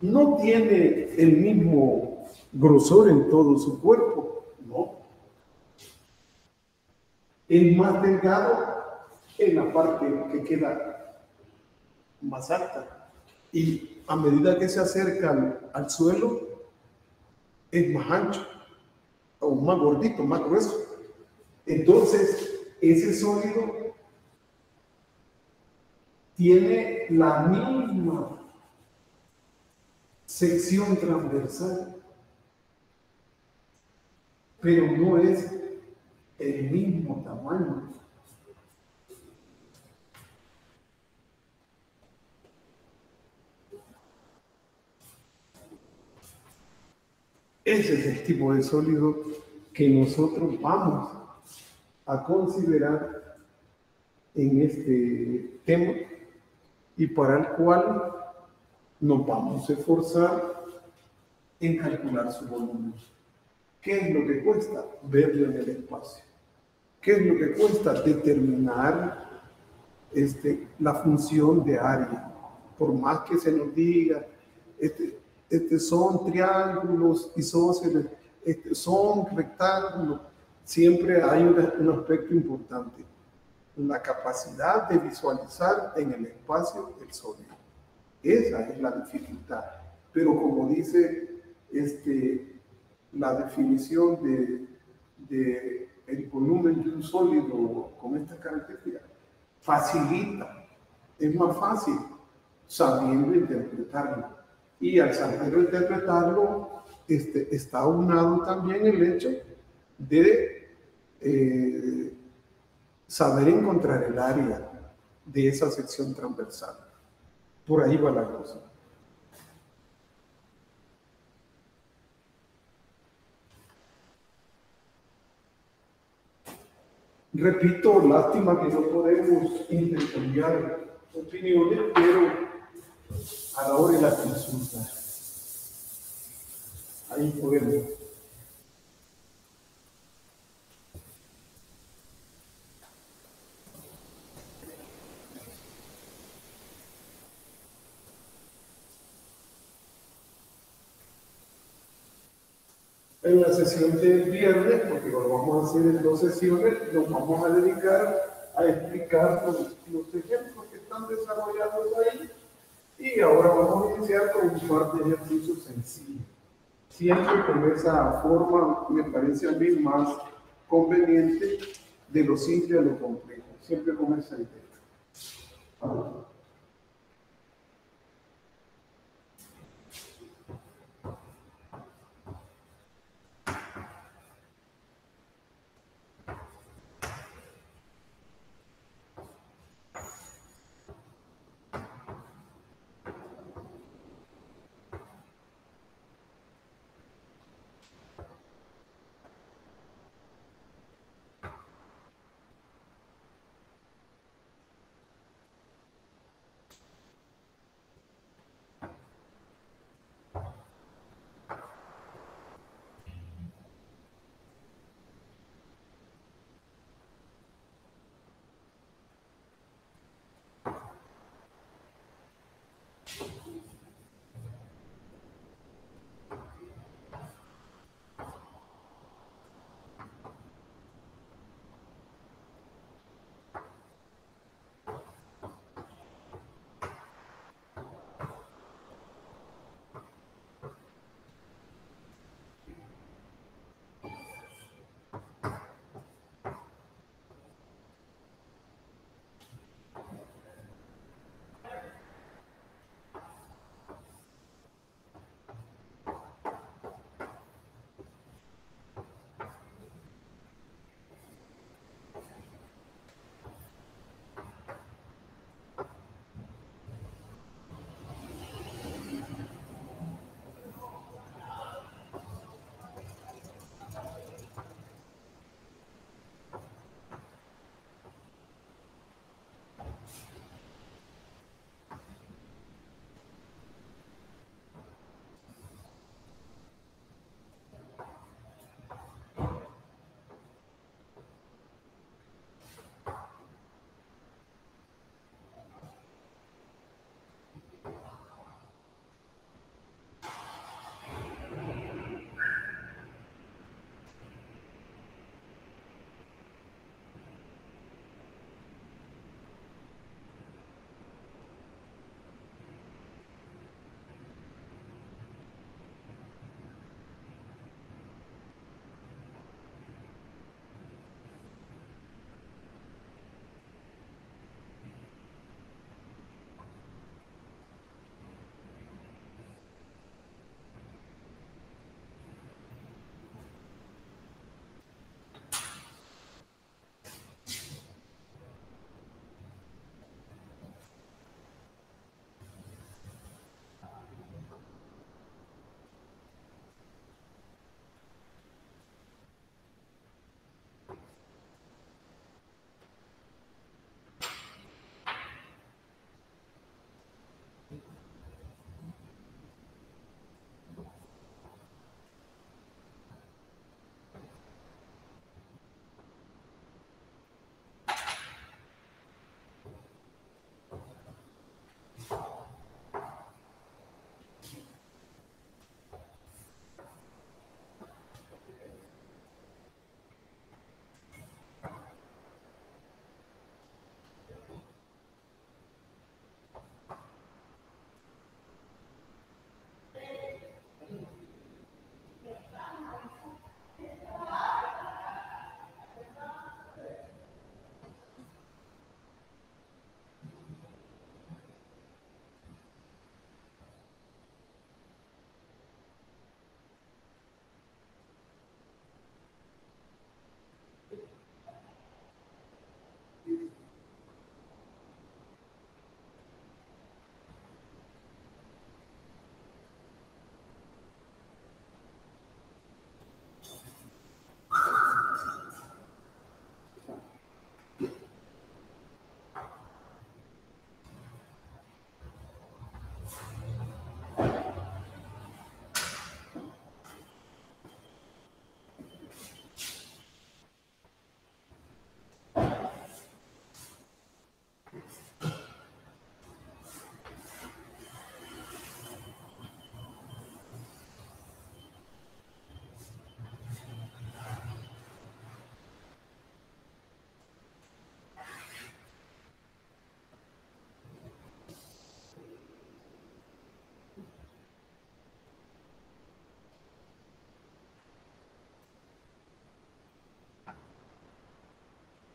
no tiene el mismo grosor en todo su cuerpo, no. Es más delgado en la parte que queda más alta. Y a medida que se acercan al suelo, es más ancho, o más gordito, más grueso. Entonces, ese sólido tiene la misma sección transversal, pero no es el mismo tamaño. Ese es el tipo de sólido que nosotros vamos a considerar en este tema y para el cual nos vamos a esforzar en calcular su volumen. ¿Qué es lo que cuesta? Verlo en el espacio. ¿Qué es lo que cuesta? Determinar la función de área. Por más que se nos diga, son triángulos isósceles, son rectángulos, siempre hay un aspecto importante, la capacidad de visualizar en el espacio el sólido. Esa es la dificultad. Pero como dice la definición de el volumen de un sólido con estas características, facilita, es más fácil sabiendo interpretarlo. Y al saber interpretarlo, está aunado también el hecho de saber encontrar el área de esa sección transversal. Por ahí va la cosa. Repito, lástima que no podemos intercambiar opiniones, pero a la hora de la consulta, ahí podemos. En la sesión del viernes, porque lo vamos a hacer en 2 sesiones, nos vamos a dedicar a explicar los ejemplos que están desarrollados ahí. Y ahora vamos a iniciar con un par de ejercicios sencillos. Siempre con esa forma me parece a mí más conveniente de lo simple a lo complejo. Siempre con esa idea.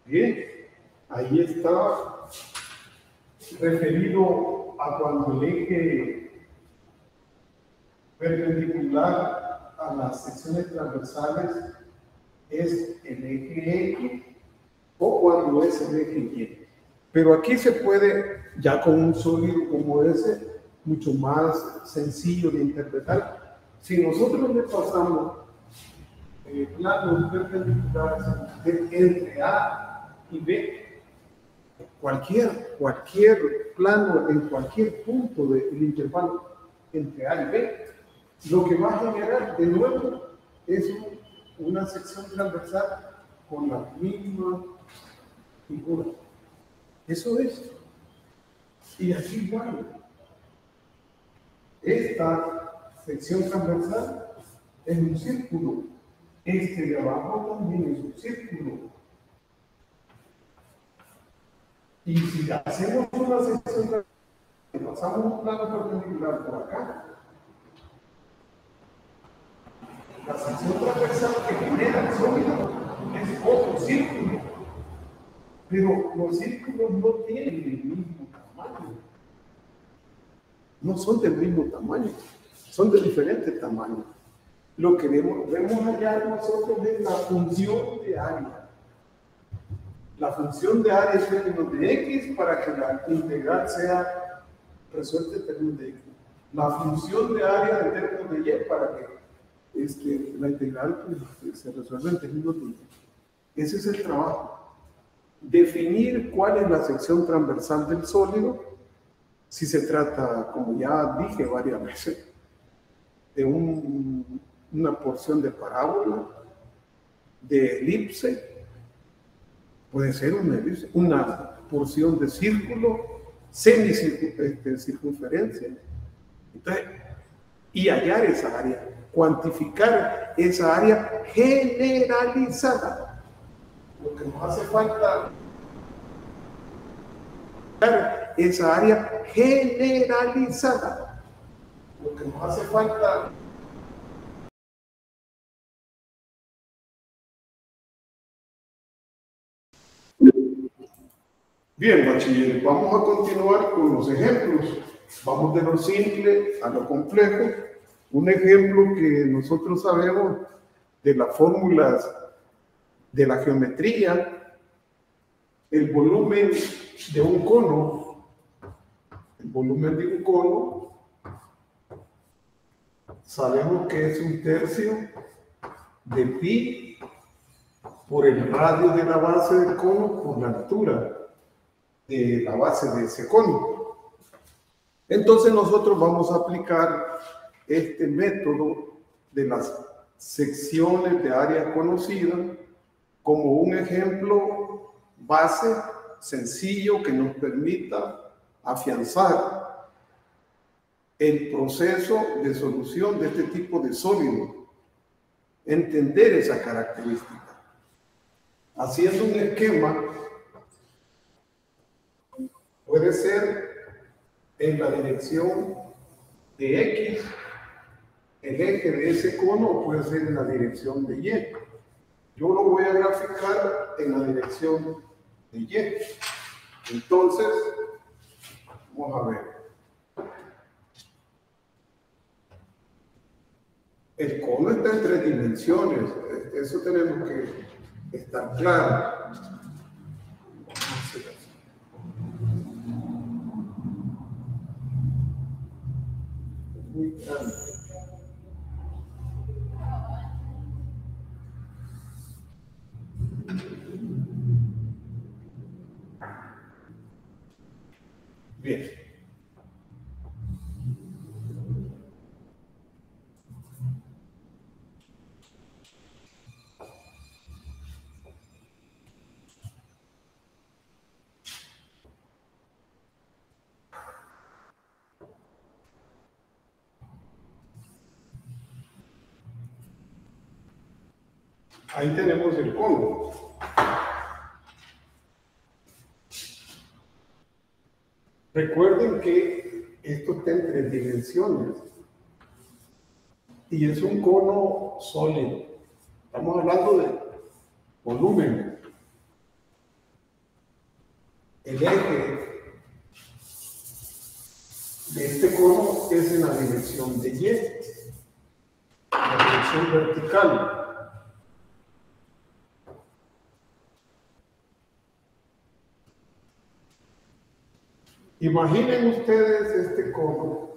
Bien, ahí está referido a cuando el eje perpendicular a las secciones transversales es el eje X o cuando es el eje Y. Pero aquí se puede, ya con un sólido como ese, mucho más sencillo de interpretar. Si nosotros le pasamos planos perpendiculares entre A y B, cualquier plano en cualquier punto del intervalo entre A y B, lo que va a generar de nuevo es una sección transversal con la misma figura. Eso es. Y aquí igual. Esta sección transversal es un círculo. Este de abajo también es un círculo. Y si hacemos una sección transversal, pasamos un plano perpendicular por acá, la sección transversal que genera el sólido es otro círculo. Pero los círculos no tienen el mismo tamaño. No son del mismo tamaño, son de diferentes tamaños. Lo que vemos allá nosotros es la función de área. La función de área es términos de X para que la integral sea resuelta en términos de X. La función de área en términos de Y para que la integral se resuelva en términos de Y. Ese es el trabajo. Definir cuál es la sección transversal del sólido, si se trata, como ya dije varias veces, de una porción de parábola, de elipse, puede ser una elipse, una porción de círculo, semicircunferencia. Entonces, y hallar esa área, cuantificar esa área generalizada. Lo que nos hace falta esa área generalizada. Lo que nos hace falta bien, bachilleres, vamos a continuar con los ejemplos. Vamos de lo simple a lo complejo. Un ejemplo que nosotros sabemos de las fórmulas de la geometría, el volumen de un cono, sabemos que es 1/3 de pi por el radio de la base del cono por la altura de la base de ese cono. Entonces nosotros vamos a aplicar este método de las secciones de área conocida como un ejemplo base sencillo que nos permita afianzar el proceso de solución de este tipo de sólido, entender esa característica. Haciendo un esquema, puede ser en la dirección de X, el eje de ese cono, o puede ser en la dirección de Y. Yo lo voy a graficar en la dirección de Y. Entonces, vamos a ver. El cono está en 3 dimensiones, eso tenemos que estar claro. Muy grande. Bien. Ahí tenemos el cono. Recuerden que esto está en 3 dimensiones y es un cono sólido. Estamos hablando de volumen. el eje de este cono es en la dirección de Y, la dirección vertical. Imaginen ustedes este cono,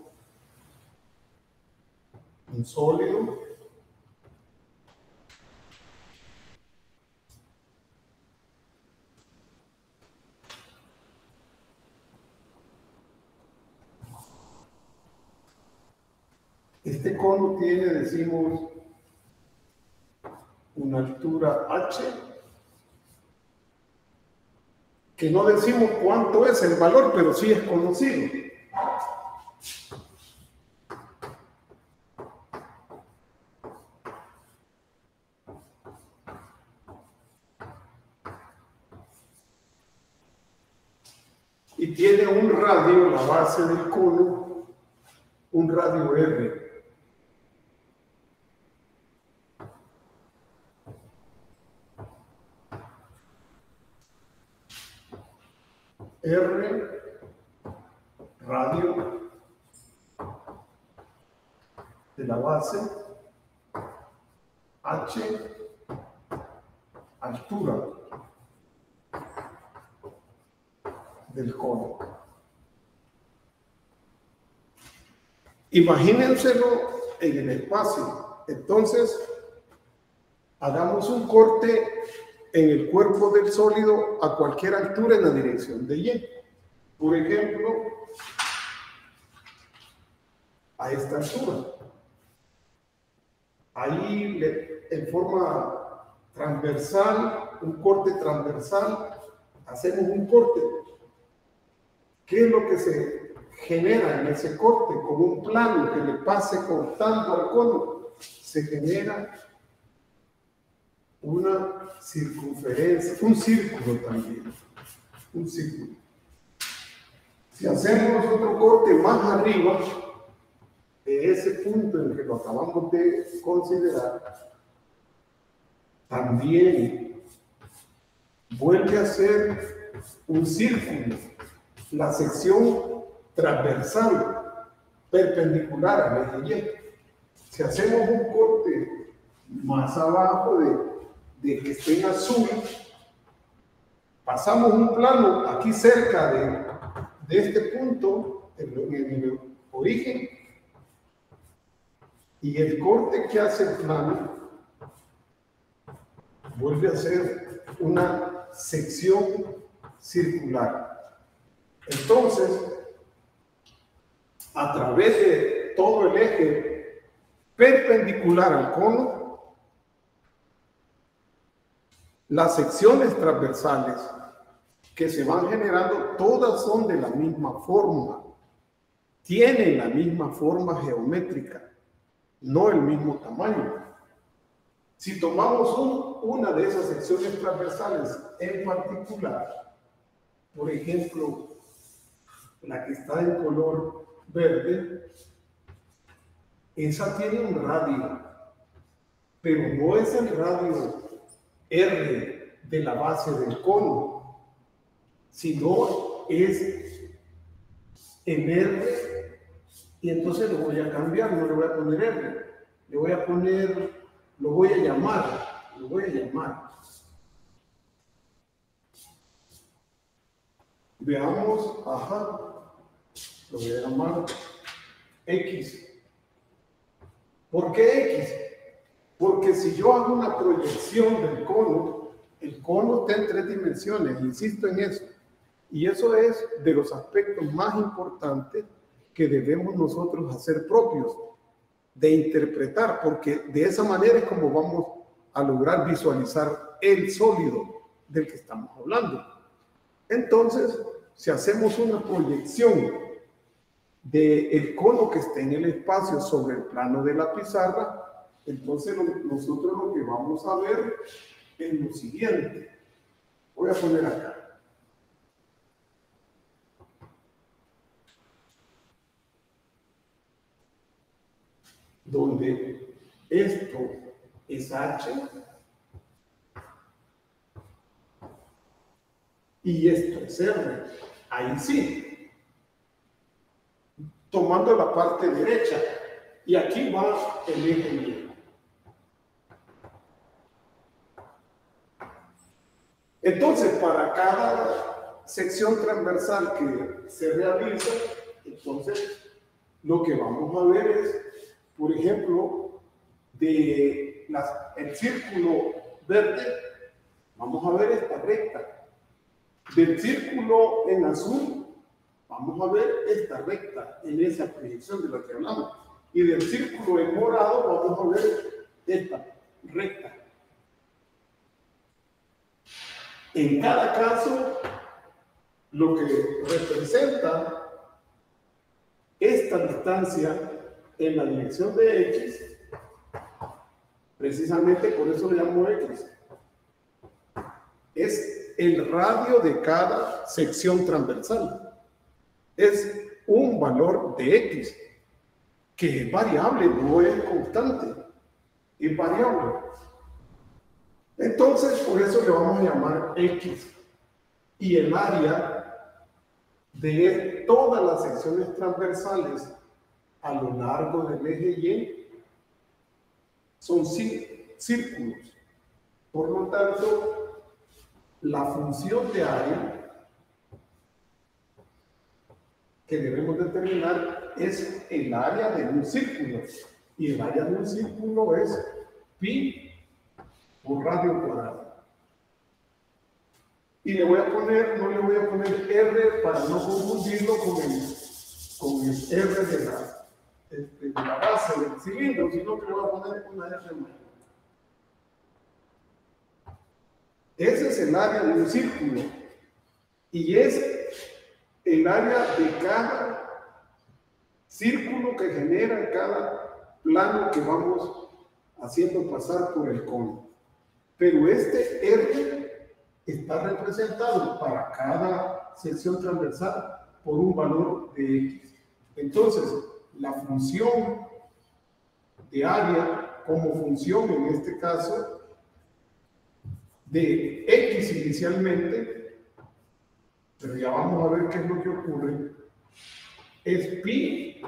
un sólido, este cono tiene, decimos, una altura h, que no decimos cuánto es el valor, pero sí es conocido. Y tiene un radio, la base del cono, un radio R. R, radio de la base, H, altura del cono. Imagínenselo en el espacio. Entonces, hagamos un corte en el cuerpo del sólido a cualquier altura en la dirección de Y. Por ejemplo, a esta altura. Ahí, en forma transversal, un corte transversal, hacemos un corte. ¿Qué es lo que se genera en ese corte? Con un plano que le pase cortando al cono, se genera una circunferencia, un círculo también, un círculo. Si hacemos otro corte más arriba, de ese punto en que lo acabamos de considerar, también vuelve a ser un círculo, la sección transversal, perpendicular al eje Y. Si hacemos un corte más abajo de que esté en azul, pasamos un plano aquí cerca de este punto, en el origen, y el corte que hace el plano vuelve a ser una sección circular. Entonces, a través de todo el eje perpendicular al cono, las secciones transversales que se van generando, todas son de la misma forma, tienen la misma forma geométrica, no el mismo tamaño. Si tomamos una de esas secciones transversales en particular, por ejemplo, la que está en color verde, esa tiene un radio, pero no es el radio R de la base del cono, sino es en R, y entonces lo voy a cambiar, no le voy a poner R, le voy a poner, lo voy a llamar. Veamos, lo voy a llamar X. ¿Por qué X? Porque si yo hago una proyección del cono, el cono está en 3 dimensiones, insisto en eso. Y eso es de los aspectos más importantes que debemos nosotros hacer propios, de interpretar, porque de esa manera es como vamos a lograr visualizar el sólido del que estamos hablando. Entonces, si hacemos una proyección del cono que esté en el espacio sobre el plano de la pizarra, entonces nosotros lo que vamos a ver es lo siguiente. Voy a poner acá. Donde esto es H, y esto es R. Ahí sí. Tomando la parte derecha. Y aquí va el eje Y. Entonces, para cada sección transversal que se realiza, entonces lo que vamos a ver es, por ejemplo, el círculo verde, vamos a ver esta recta. Del círculo en azul, vamos a ver esta recta en esa proyección de la que hablamos. Y del círculo en morado, vamos a ver esta recta. En cada caso, lo que representa esta distancia en la dirección de X, precisamente por eso le llamo X, es el radio de cada sección transversal. Es un valor de X, que es variable, no es constante, es variable. Entonces, por eso le vamos a llamar X. Y el área de todas las secciones transversales a lo largo del eje Y son círculos. Por lo tanto, la función de área que debemos determinar es el área de un círculo. Y el área de un círculo es pi por radio cuadrado. Y le voy a poner, no le voy a poner R para no confundirlo con el R de la base del cilindro, sino que le voy a poner una R mayor. Ese es el área de un círculo. Y es el área de cada círculo que genera cada plano que vamos haciendo pasar por el cono. Pero este R está representado para cada sección transversal por un valor de X. Entonces, la función de área como función, en este caso, de X inicialmente, pero ya vamos a ver qué es lo que ocurre, es pi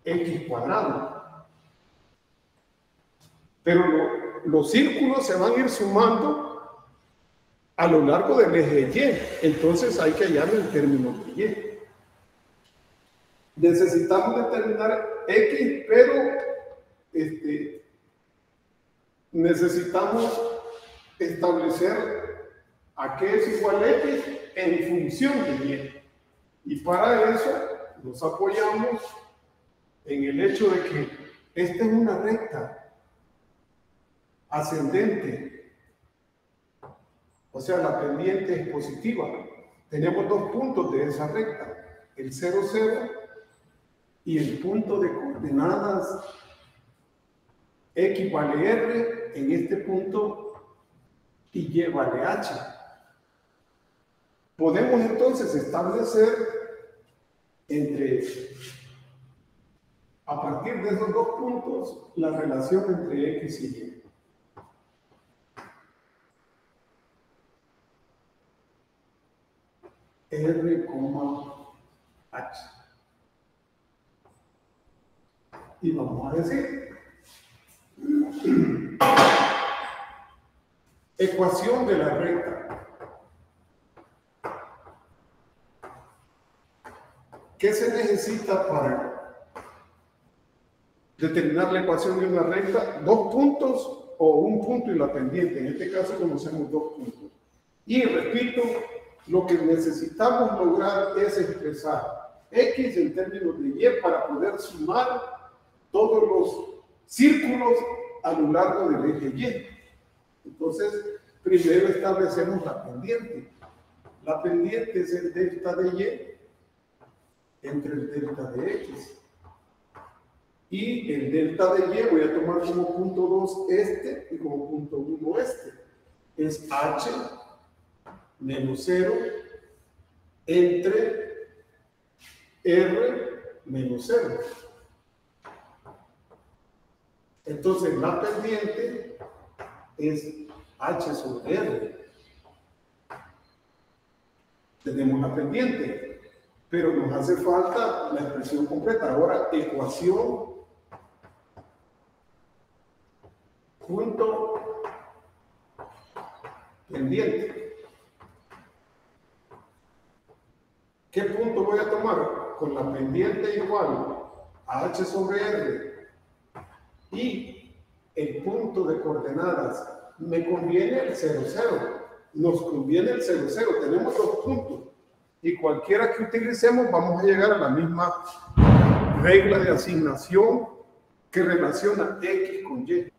X cuadrado. Pero los círculos se van a ir sumando a lo largo del eje Y. Entonces hay que hallar el término de Y. Necesitamos determinar X, pero necesitamos establecer a qué es igual X en función de Y. Y para eso nos apoyamos en el hecho de que esta es una recta ascendente, o sea, la pendiente es positiva. Tenemos dos puntos de esa recta, el 0, 0 y el punto de coordenadas X vale R en este punto y Y vale H. Podemos entonces establecer a partir de esos dos puntos la relación entre X y Y. R, H. Y vamos a decir, ecuación de la recta. ¿Qué se necesita para determinar la ecuación de una recta? Dos puntos o un punto y la pendiente. En este caso conocemos dos puntos. Y repito, lo que necesitamos lograr es expresar X en términos de Y para poder sumar todos los círculos a lo largo del eje Y. Entonces, primero establecemos la pendiente. La pendiente es el delta de Y entre el delta de X. Y el delta de Y voy a tomar como punto 2 este y como punto 1 este. Es H menos 0 entre R menos 0. Entonces la pendiente es H sobre R. tenemos la pendiente, pero nos hace falta la expresión completa. Ahora, ecuación punto pendiente. ¿Qué punto voy a tomar? Con la pendiente igual a h sobre r y el punto de coordenadas. Me conviene el 0, 0. Nos conviene el 0, 0. Tenemos dos puntos. Y cualquiera que utilicemos, vamos a llegar a la misma regla de asignación que relaciona X con Y.